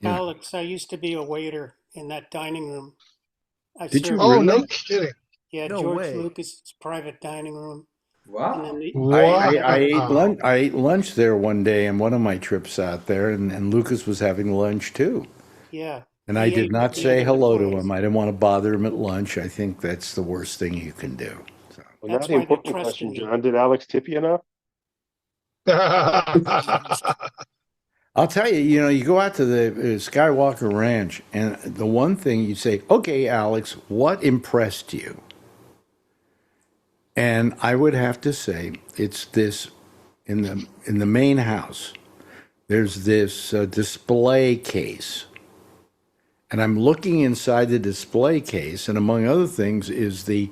Yeah. Alex, I used to be a waiter in that dining room. I Did you served- Oh, really? no kidding. Yeah, No George way. Lucas's private dining room. And Wow. then the, Wow. I ate lunch there one day in one of my trips out there, and Lucas was having lunch too. yeah. And I He did ate not with me say in the hello to place. him. I didn't want to bother him at lunch. I think that's the worst thing you can do. So. Well, now That's the why they important trusted question, me. John, did Alex tip you enough? I'll tell you, you know, you go out to the Skywalker Ranch, and the one thing you say, okay, Alex, what impressed you? And I would have to say it's this in the main house. There's this display case, and I'm looking inside the display case, and among other things is the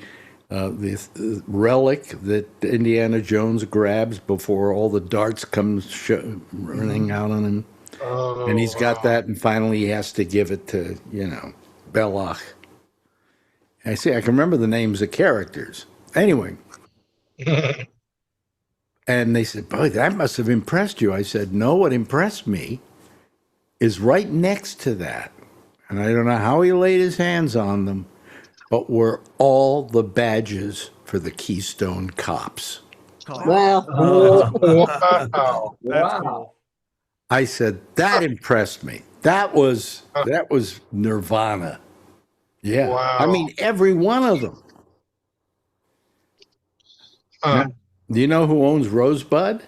relic that Indiana Jones grabs before all the darts come running out on him. Oh, And he's got wow. that, and finally he has to give it to, you know, Belloc. I see, I can remember the names of characters. Anyway, and they said, boy, that must have impressed you. I said, no, what impressed me is right next to that. And I don't know how he laid his hands on them, but were all the badges for the Keystone Cops. Wow. Wow. That's Wow. cool. I said, that impressed me. That was nirvana. Yeah. Wow. I mean, every one of them. Do you know who owns Rosebud?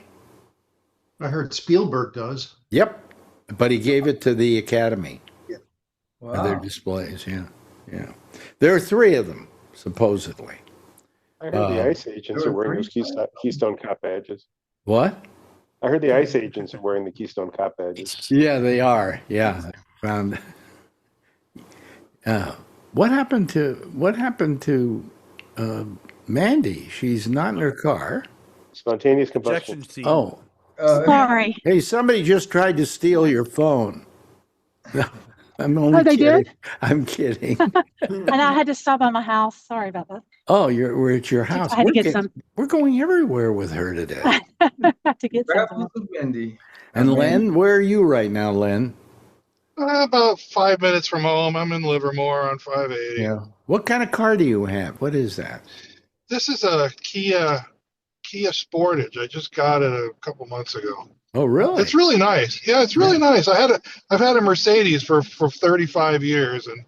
I heard Spielberg does. Yep. But he gave it to the Academy for their Wow. displays. Yeah. Yeah. There are 3 of them, supposedly. I heard the ICE agents are wearing those Keystone Cop badges. What? I heard the ICE agents are wearing the Keystone Cop badges. Yeah, they are. Yeah. I found. What happened to Mandy? She's not in her car. Spontaneous combustion. Ejection seat. Oh, Sorry. hey, somebody just tried to steal your phone. I'm only Oh, they kidding. did? I'm kidding. And I had to stop by my house. Sorry about that. Oh, we're at your house. I had to get some. We're going everywhere with her today. I had to get Grab something. Uncle Bendy. And Len, where are you right now, Len? About 5 minutes from home. I'm in Livermore on 580. Yeah. What kind of car do you have? What is that? This is a Kia Sportage. I just got it a couple months ago. Oh, really? It's really nice. Yeah, it's really nice. I've had a Mercedes for 35 years, and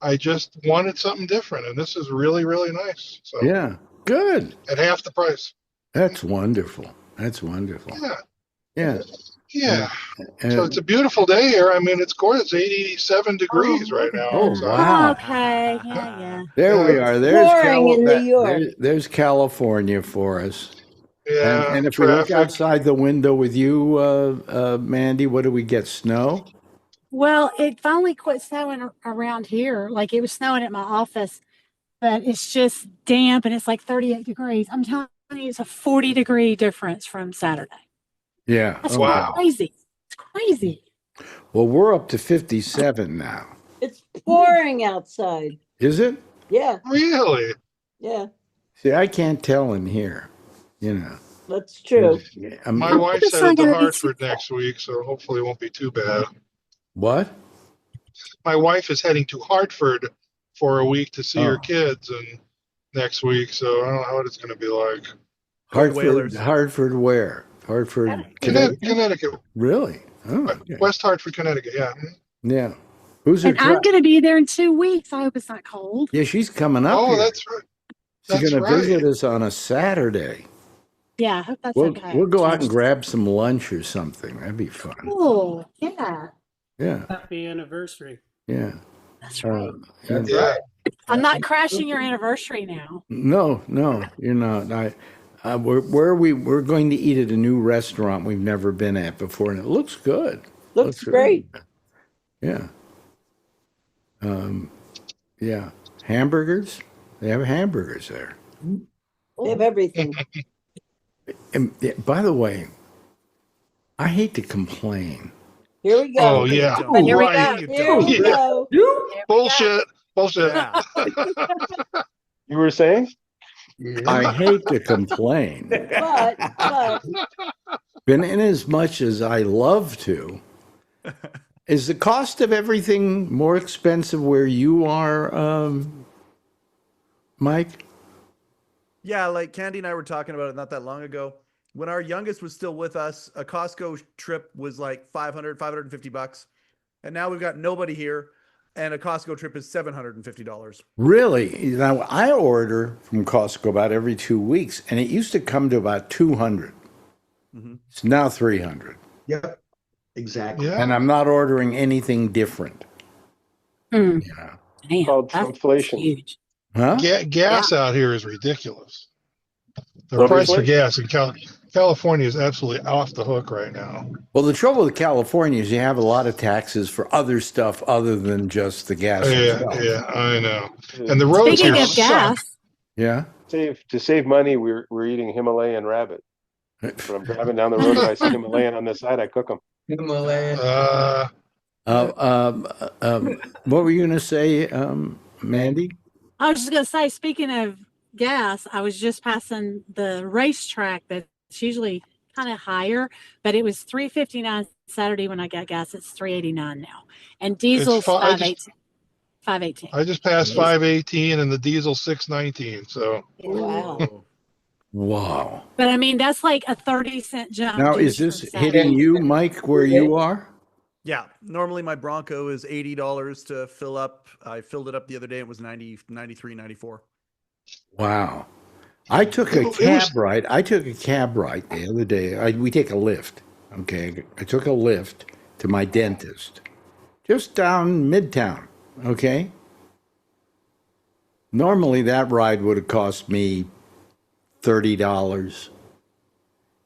I just wanted something different, and this is really, really nice. So Yeah. Good. at half the price. That's wonderful. That's wonderful. Yeah. Yeah. Yeah. And- So it's a beautiful day here. I mean, it's gorgeous. 87 degrees right now. Oh, So- wow. Okay. Yeah. There we are. There's pouring in New York. There's California for us. Yeah. And if we look traffic. outside the window with you, Mandy, what do we get? Snow? Well, it finally quit snowing around here. Like it was snowing at my office, but it's just damp and it's like 38 degrees. I'm telling you, it's a 40-degree difference from Saturday. Yeah. That's Oh, wow. crazy. It's crazy. Well, we're up to 57 now. It's pouring outside. Is it? Yeah, Really? yeah, See, I can't tell in here. You know. that's true. My wife's headed to Hartford next week, so hopefully it won't be too bad. What? My wife is heading to Hartford for a week to see her Oh. kids and next week, so I don't know what it's going to be like. Hartford. Hartford where? Hartford, Connecticut. Really? Oh, okay. West Hartford, Connecticut. Yeah. Yeah. Who's her And I'm truck? going to be there in 2 weeks. I hope it's not cold. Yeah, she's coming up. Oh, here. that's right. She's That's going to right. visit us on a Saturday. Yeah, I hope that's We'll okay. we'll go out and grab some lunch or something. That'd be fun. Cool. Yeah. Yeah. Happy anniversary. Yeah. That's right. That's yeah. right. I'm not crashing your anniversary now. No, you're not. We're going to eat at a new restaurant we've never been at before, and it looks good. Looks really great. good. Yeah. Yeah. Hamburgers. They have hamburgers there. They have everything. And by the way, I hate to complain. Here we go. Oh, yeah. But here we Right. go. Here we Yeah. go. Bullshit. Bullshit. Yeah. You were saying? I hate to complain. But But in as much as I love to, is the cost of everything more expensive where you are, Mike? Yeah, like Candy and I were talking about it not that long ago. When our youngest was still with us, a Costco trip was like $550. And now we've got nobody here, and a Costco trip is $750. Really? Now, I order from Costco about every 2 weeks, and it used to come to about 200. Mm-hmm. It's now 300. Yep. Exactly. Yeah. And I'm not ordering anything different. Mm. Yeah. Damn, Called that's inflation. huge. Huh? Gas out here is ridiculous. The What price is for it? gas in California is absolutely off the hook right now. Well, the trouble with California is you have a lot of taxes for other stuff other than just the gas itself. Yeah, I know. And the roads Speaking here of gas, Yeah? To save money, we're eating Himalayan rabbit. When I'm driving down the road, if I see Himalayan on this side, I cook them. Himalayan. What were you going to say, Mandy? I was just going to say, speaking of gas, I was just passing the racetrack that's usually kind of higher, but it was $3.59 Saturday when I got gas. It's $3.89 now. And diesel's $5.18. I just passed 518 and the diesel 619. So wow. Wow. But I mean, that's like a 30-cent jump. Now, is just this from Saturday. hitting you, Mike, where you are? Yeah, normally my Bronco is $80 to fill up. I filled it up the other day. It was 90, 93, 94. Wow. I took a cab ride. The other day. We take a lift. Okay. I took a lift to my dentist just down Midtown. Okay. Normally that ride would have cost me $30.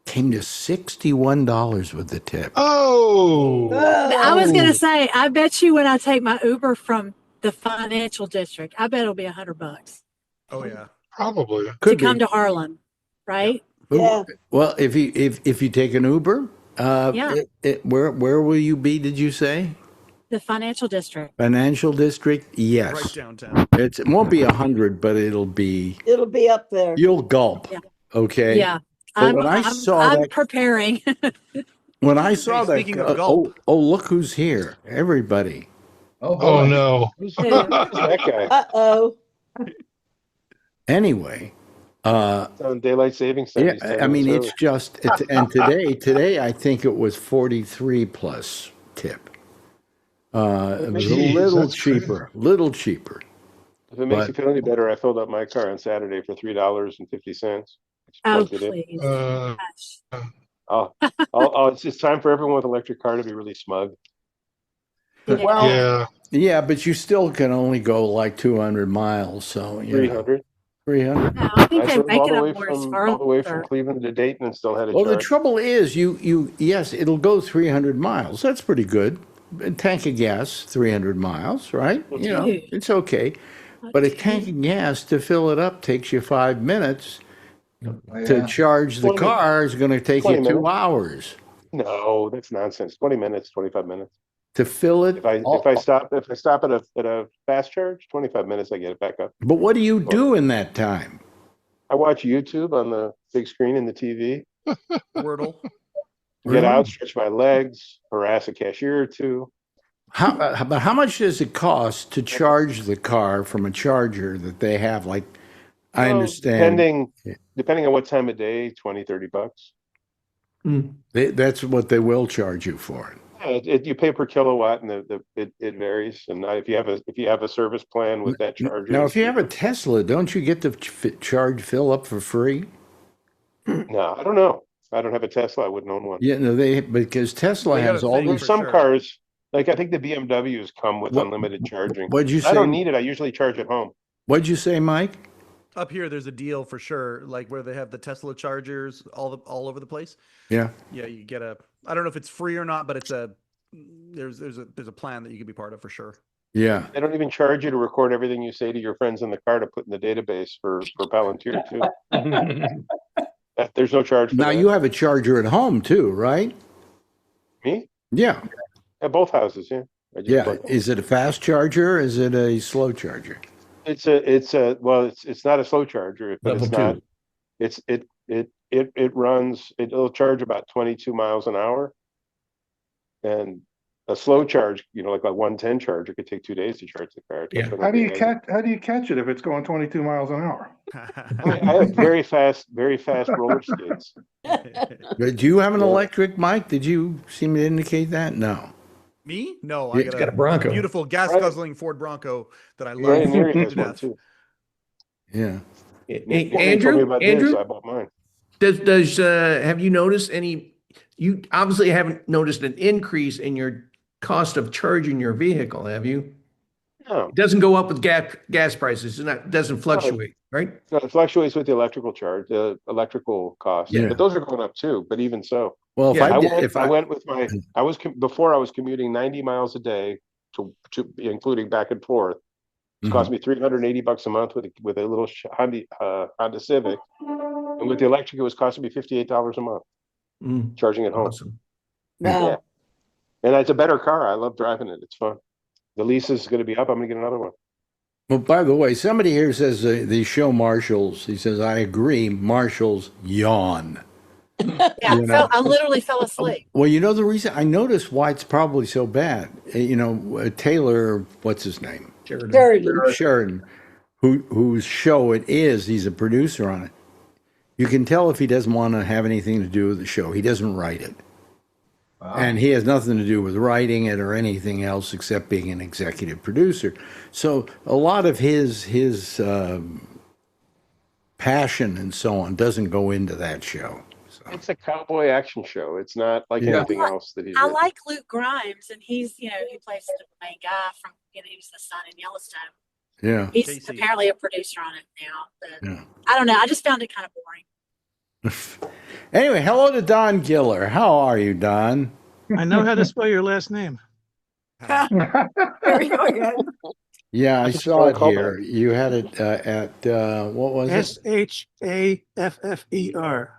Came to $61 with the tip. Oh. I was going to say, I bet you when I take my Uber from the financial district, I bet it'll be $100 Oh, yeah. Probably. to come to Harlem, right? Yeah. Well, if you take an Uber, Yeah. where will you be? Did you say The financial district. financial district? Right Yes, downtown. it won't be 100, but it'll be. It'll be up there. You'll gulp. Yeah. Okay. Yeah. But when I saw I'm that, preparing. when I saw Hey, that, speaking of gulp. look who's here! Everybody. Oh Oh boy. no. Who's Who? that guy? Uh-oh. Anyway, It's on daylight savings time. He's yeah, 10 I mean, minutes it's just, and today I think it was 43 plus tip. It was a Jeez, little that's crazy. cheaper, little cheaper. If it makes you But feel any better, I filled up my car on Saturday for $3.50. Oh, Plugged it in. please. Uh, Gosh. It's time for everyone with electric car to be really smug. Yeah. well, yeah. yeah, but you still can only go like 200 miles, so 300. 300. No, I think I they're drove all making the up way more as from all the way from farther. Cleveland to Dayton and still had a Well, the charge. trouble is, yes, it'll go 300 miles. That's pretty good. A tank of gas, 300 miles, right? You know, Dude. it's okay. But a tank of gas to fill it up takes you 5 minutes. Oh, To yeah. charge the 20 car is going to take you 20 2 minutes. hours. No, that's nonsense. 20 minutes, 25 minutes. To fill it. If I stop at a fast charge, 25 minutes I get it back up. But what do you do in that time? I watch YouTube on the big screen in the TV. Wordle. Get out, stretch my legs, harass a cashier or two. But how much does it cost to charge the car from a charger that they have? Like, I Well, understand. Depending on what time of day, 20, 30 bucks. That's what they will charge you for. Yeah, you pay per kilowatt, and it varies. And if you have a service plan with that charger, Now, it's if you have a cheaper. Tesla, don't you get the charge fill up for free? No, I don't know. I don't have a Tesla. I wouldn't own one. Yeah, no, because Tesla They got has a all thing Well, these. for some sure. cars, like I think the BMWs come with What- unlimited charging. What'd you I say? don't need it. I usually charge at home. What'd you say, Mike? Up here, there's a deal for sure, like where they have the Tesla chargers all over the place. Yeah. Yeah, you get I don't know if it's free or not, but there's a plan that you can be part of for sure. Yeah. They don't even charge you to record everything you say to your friends in the car to put in the database for Palantir too. There's no charge for Now that. you have a charger at home too, right? Me? Yeah. At both houses, yeah. I just Yeah. plug- Is it a fast charger or is it a slow charger? It's not a slow charger, but Level it's not. It'll charge about 22 miles an hour. And a slow charge, like a 110 charger could take 2 days to charge the car. Yeah. How do you catch it if it's going 22 miles an hour? I have very fast roller skates. Do you have an electric, Mike? Did you see me indicate that? No. Me? No, Yeah, I it's got got a Bronco. beautiful gas Right. guzzling Ford Bronco that I love Ryan Neary to has one death. too. Yeah. They told me about this, so I bought mine. Does have you noticed any? You obviously haven't noticed an increase in your cost of charging your vehicle, have you? No. It doesn't go up with gas prices. It doesn't fluctuate, right? No, it fluctuates with the electrical cost. Yeah. But those are going up too. But even so, Well, if Yeah, I went with before I was commuting 90 miles a day to including back and forth. It cost me $380 a month with a little Honda Civic, and with the electric, it was costing me $58 a month charging at home. Awesome. Wow. Yeah. And it's a better car. I love driving it. It's fun. The lease is going to be up. I'm going to get another one. Well, by the way, somebody here says the show Marshalls. He says, I agree. Marshalls yawn. Yeah, You know. I literally fell asleep. Well, you know the reason I noticed why it's probably so bad. Taylor, what's his name? Sheridan, whose show it is. He's a producer on it. You can tell if he doesn't want to have anything to do with the show. He doesn't write it. Wow. And he has nothing to do with writing it or anything else except being an executive producer. So a lot of his passion and so on doesn't go into that show. So. It's a cowboy action show. It's not like anything else that he's I written. like Luke Grimes, and he's he plays the main guy from he was the son in Yellowstone. Yeah. He's Casey. apparently a producer on it now. But Yeah. I don't know. I just found it kind of boring. Anyway, hello to Don Giller. How are you, Don? I know how to spell your last name. There we go again. Yeah, I That's a saw it strong here. You had it at what was it? SHAFFER.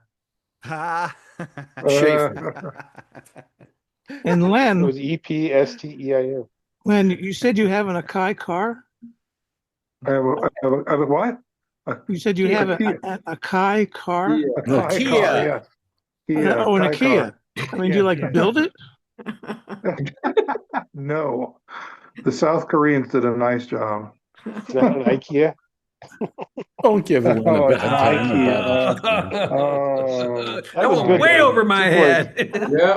Schaefer. And It Len, was EPSTEIN. Len, you said you have an Akai car? I have a what? You said you Kia, have Kia. a Kai car? Yeah. A No, Kai Kia. car, yes. Kia, Oh, and a Kai Kia. car. I mean, do you like Yeah. build it? No, the South Koreans did a nice job. It's not an IKEA. Don't give Lynn a Oh, it's bad an time IKEA. about it. Oh, That was went good, way man. over my 2 points. head. Yeah.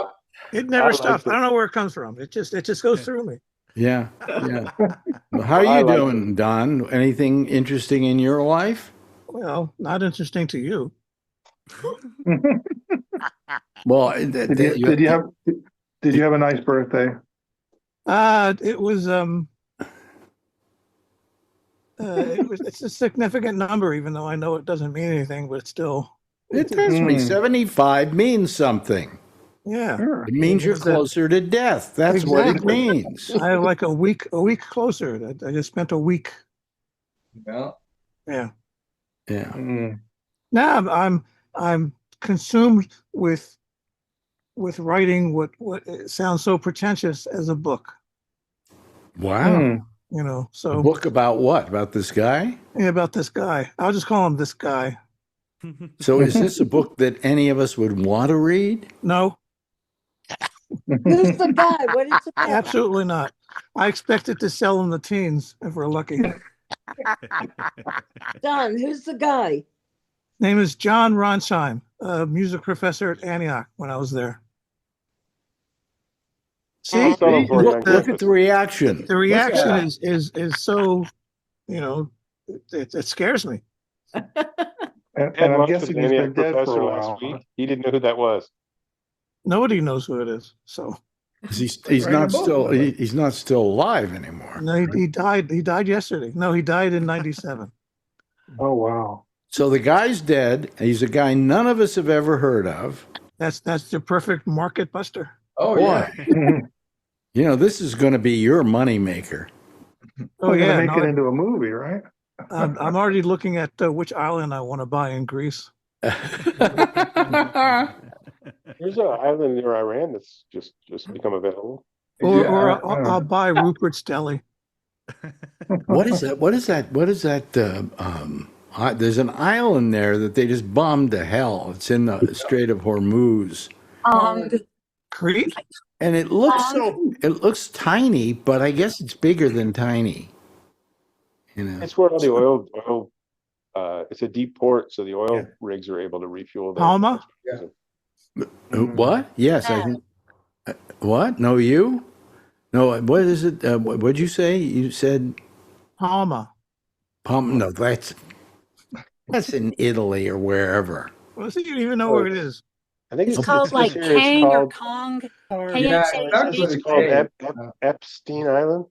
It never I stops. liked it. I don't know where it comes from. It just goes through me. Yeah, yeah. Well, how are I you liked doing, Don? Anything interesting in your life? Well, not interesting to you. Well, did you have a nice birthday? It was it's a significant number, even though I know it doesn't mean anything, but still. It does mean 75 means something. Yeah. Sure. It means you're closer to death. That's what it Exactly. means. I have like a week closer. I just spent a week. Yeah. Yeah. Yeah. Now I'm consumed with writing what it sounds so pretentious as a book. Wow. You know, A so book about what? About this guy? yeah, about this guy. I'll just call him this guy. So is this a book that any of us would want to read? No, Who's the guy? What is it about? absolutely not. I expect it to sell in the teens if we're lucky. Don, who's the guy? Name is John Ronsheim, a music professor at Antioch when I was there. See, Saw him for Look at campus. the reaction. the reaction is so, you know, it scares me. And Had I'm lunch guessing with he's the been dead professor for a last while. week. He didn't know who that was. Nobody knows who it is. So He's Write a not book still about it. he's not still alive anymore. no, he died. He died yesterday. No, he died in '97. Oh, wow. So the guy's dead. He's a guy none of us have ever heard of. That's the perfect market buster. Oh Boy, yeah. you know, this is going to be your moneymaker. Oh We're yeah, gonna make no, it into a movie, right? I'm already looking at which island I want to buy in Greece. There's an island near Iran that's just become available. Or Yeah. I'll buy Rupert's Deli. What is that? What is that? What is that? There's an island there that they just bombed to hell. It's in the Strait of Hormuz, Crete? and it looks tiny, but I guess it's bigger than tiny. You know, It's where all the oil. It's a deep port, so the oil rigs are able to refuel there. Palma? What? Yes, I think. What? No, you? No, what is it? What'd you say? You said Palma. No, that's in Italy or wherever. Well, so you don't even know where it is. I think It's called like Kang or Kong. Yeah, that's what It's called Epstein Island.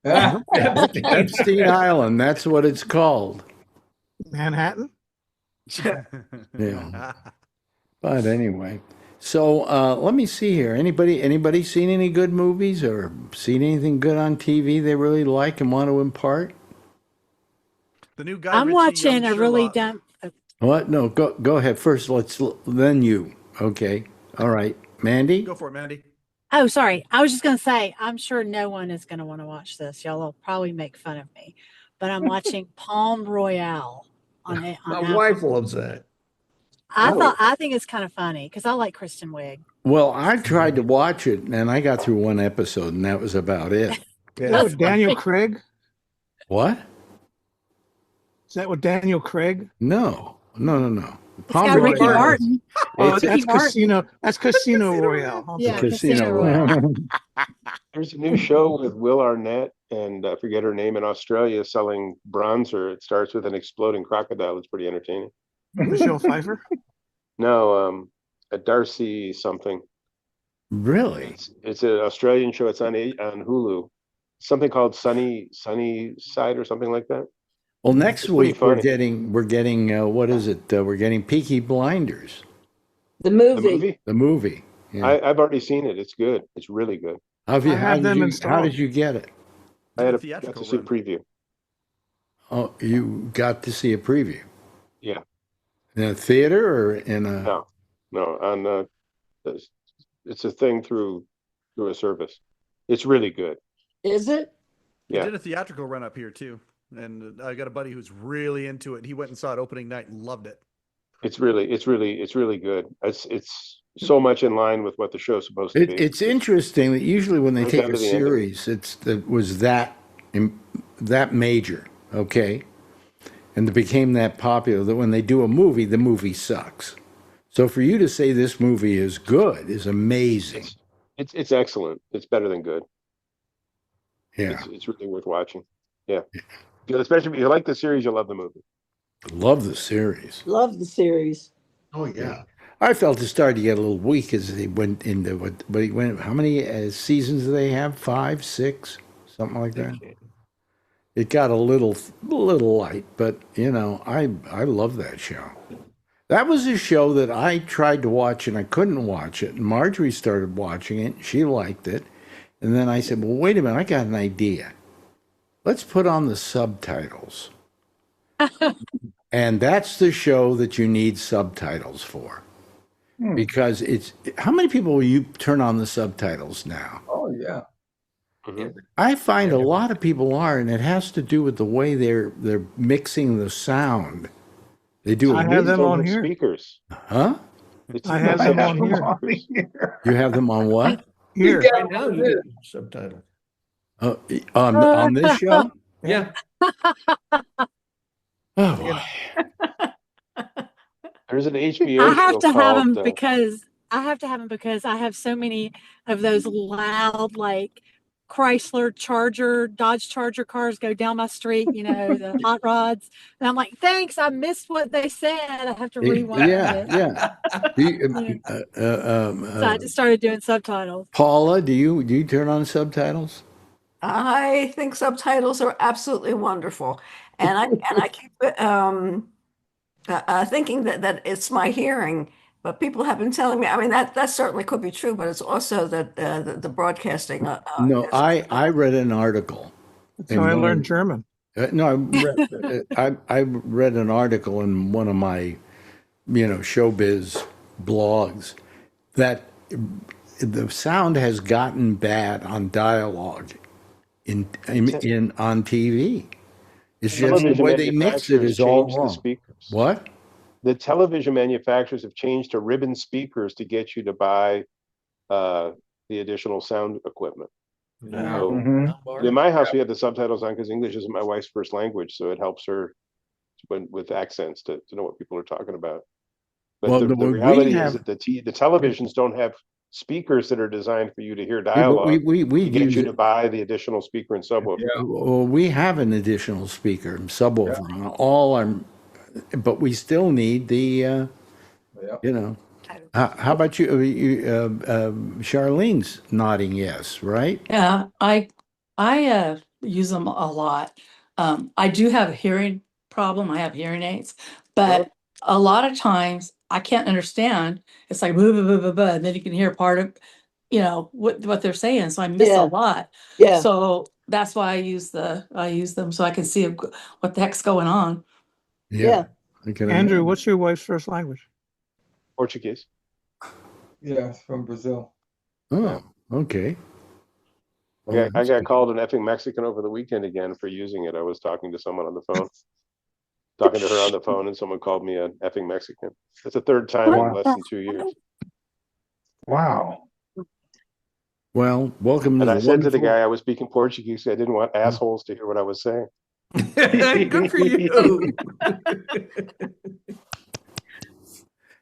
Epstein Island. That's what it's called. Manhattan? Yeah. But anyway, so let me see here. Anybody seen any good movies or seen anything good on TV they really like and want to impart? The new guy. I'm Ritchie, watching Young a really Sherlock. dumb. What? No, go ahead first. Then you. Okay. All right. Mandy? Go for it, Mandy. Oh, sorry. I was just going to say, I'm sure no one is going to want to watch this. Y'all will probably make fun of me, but I'm watching Palm Royale on it. My wife loves that. I think it's kind of funny because I like Kristen Wiig. Well, I tried to watch it and I got through one episode and that was about it. Is that with Daniel Craig? What? Is that with Daniel Craig? No. It's got Ricky Royale. Martin. Oh, It's a- that's Casino. That's Casino Royale. I'm Yeah, sorry. Casino Casino Royale. There's a new show with Will Arnett and I forget her name in Australia selling bronzer. It starts with an exploding crocodile. It's pretty entertaining. Michelle Pfeiffer. No, a Darcy something. Really? It's an Australian show. It's on Hulu. Something called Sunny Side or something like that. Well, next It's pretty week we're funny. getting what is it? We're getting Peaky Blinders, The The movie. movie? the movie. Yeah. I've already seen it. It's good. It's really good. How I have them how installed. did you get it? I had The got theatrical to see a run. preview. Oh, you got to see a preview Yeah. in a theater or in a? No. No, on it's a thing through a service. It's really good. Is it? They Yeah. did a theatrical run up here too, and I got a buddy who's really into it. He went and saw it opening night and loved it. It's really good. It's so much in line with what the show's supposed to be. It's interesting that usually when they Right take down a to the ending. series, it was that major, okay, and it became that popular that when they do a movie, the movie sucks. So for you to say this movie is good is amazing. It's excellent. It's better than good. Yeah, It's really worth watching. Yeah, especially if you like the series, you'll love the movie. love the series. Love the series. Oh yeah. I felt it started to get a little weak as they went into what, but he went. How many seasons do they have? 5, 6, something like that. It got a little light, but you know, I love that show. That was a show that I tried to watch and I couldn't watch it. And Marjorie started watching it. She liked it, and then I said, "Well, wait a minute, I got an idea. Let's put on the subtitles." And that's the show that you need subtitles for. Because it's how many people will you turn on the subtitles now? Oh yeah. I find a lot of people are, and it has to do with the way they're mixing the sound. They do. I have them on here. Speakers. Huh? I have them on here. You have them on what? Here. Right now you do subtitle. On this show? Yeah. Oh boy. There's an HBO I have show to have called, them because I have so many of those loud, like Chrysler Charger, Dodge Charger cars go down my street, you know, the hot rods. And I'm like, thanks, I missed what they said. I have to rewind it. Yeah. So I just started doing subtitles. Paula, do you turn on subtitles? I think subtitles are absolutely wonderful, and I keep thinking that it's my hearing, but people have been telling me. I mean, that certainly could be true, but it's also that the broadcasting. No, I read an article. That's how I learned German. No, I read an article in one of my, showbiz blogs that the sound has gotten bad on dialogue on TV. It's just the way they mix it is all changed the wrong. speakers. What? The television manufacturers have changed to ribbon speakers to get you to buy the additional sound equipment. So in my house, we have the subtitles on because English isn't my wife's first language, so it helps her with accents to know what people are talking about. But the reality is that the televisions don't have speakers that are designed for you to hear dialogue. We get you to buy the additional speaker and subwoofer. Yeah. Well, we have an additional speaker and subwoofer on all our, but we still need the, How about you? Charlene's nodding yes, right? Yeah, I use them a lot. I do have a hearing problem. I have hearing aids, but a lot of times I can't understand. It's like blah, blah, blah, blah, blah, and then you can hear part of, what they're saying. So I miss a lot. Yeah. So that's why I use them so I can see what the heck's going on. Yeah. Andrew, what's your wife's first language? Portuguese. Yeah, from Brazil. Oh, okay. Yeah, I got called an effing Mexican over the weekend again for using it. I was talking to someone on the phone, talking to her on the phone, and someone called me an effing Mexican. That's the third time in less than 2 years. Wow. Well, welcome to And the I said to the wonderful- guy I was speaking Portuguese. I didn't want assholes to hear what I was saying. Good for you.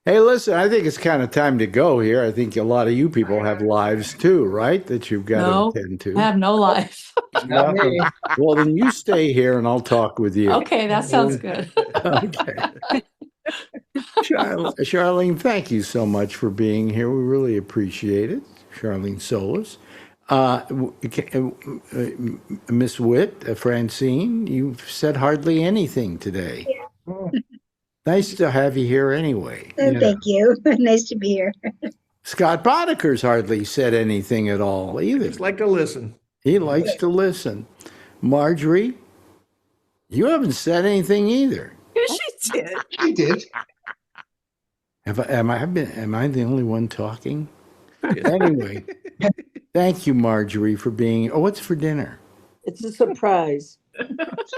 Hey, listen, I think it's kind of time to go here. I think a lot of you people have lives too, right? That you've got No, to attend to. I have no life. Not me. Well, then you stay here and I'll talk with you. Okay, that sounds good. Okay. Charlene, thank you so much for being here. We really appreciate it. Charlene Solis. Miss Witt, Francine, you've said hardly anything today. Nice to have you here anyway. Thank you. Nice to be here. Scott Bodeker's hardly said anything at all either. Just like to listen. He likes to listen. Marjorie, you haven't said anything either. She did. Am I the only one talking? Anyway, thank you, Marjorie, for being. Oh, what's for dinner? It's a surprise.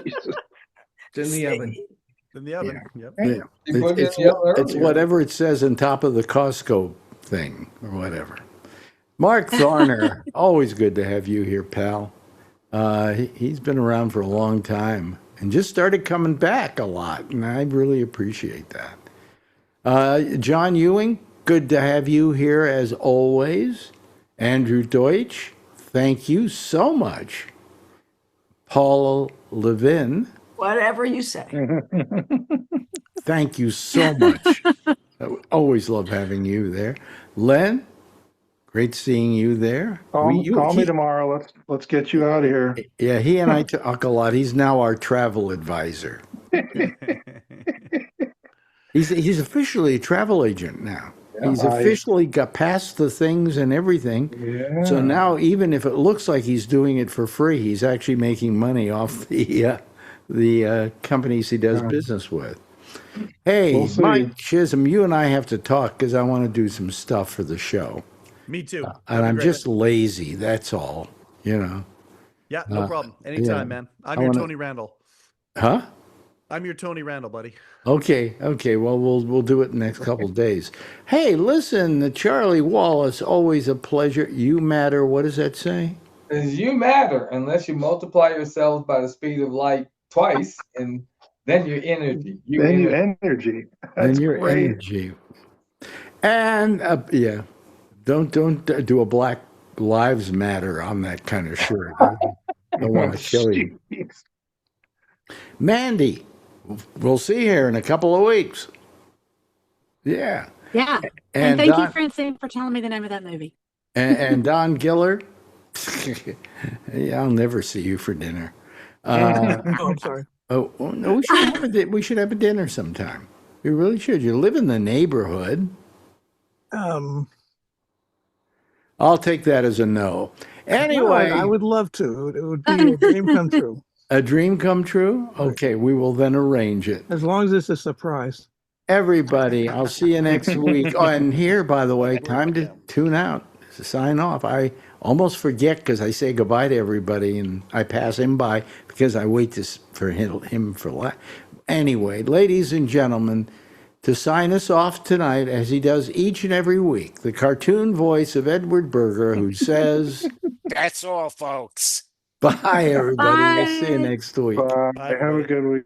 Jesus. It's in the oven. In the oven. Yep. Yeah. You put it in the oven It's earlier. whatever it says on top of the Costco thing or whatever. Mark Tharner, always good to have you here, pal. He's been around for a long time and just started coming back a lot, and I really appreciate that. John Ewing, good to have you here as always. Andrew Deutsch, thank you so much. Paula Levin, Whatever you say. thank you so much. I always love having you there. Len, great seeing you there. Call me tomorrow. Let's get you out of here. Yeah, he and I talk a lot. He's now our travel advisor. He's officially a travel agent now. He's officially got past the things and everything. Yeah. So now, even if it looks like he's doing it for free, he's actually making money off the companies he does business with. Hey, We'll see. Mike Chisholm, you and I have to talk because I want to do some stuff for the show. Me too. And I'm just lazy. That's all. You know. Yeah, no problem. Anytime, yeah. man. I'm your Tony Randall. Huh? I'm your Tony Randall, buddy. Okay. Well, we'll do it in the next couple of days. Hey, listen, Charlie Wallace, always a pleasure. You matter. What does that say? Because you matter unless you multiply yourselves by the speed of light twice, and then your energy. Energy. That's your great. energy. And yeah, don't do a Black Lives Matter on that kind of shirt. I don't want to kill you. Mandy, we'll see her in a couple of weeks. Yeah. Yeah. And thank you, Francine, for telling me the name of that movie. And Don Giller, yeah, I'll never see you for dinner. Oh, I'm sorry. Oh no, we should have a dinner sometime. We really should. You live in the neighborhood. I'll take that as a no. Anyway, no, I would love to. It would be a dream come true. A dream come true? Okay, we will then arrange it. As long as it's a surprise. Everybody, I'll see you next week. Oh, and here, by the way, time to tune out, to sign off. I almost forget because I say goodbye to everybody and I pass him by because I wait for him for last. Anyway, ladies and gentlemen, to sign us off tonight, as he does each and every week, the cartoon voice of Edward Berger, who says, That's all, folks. bye, everybody. Bye. We'll see you next week. Bye. Have a good week.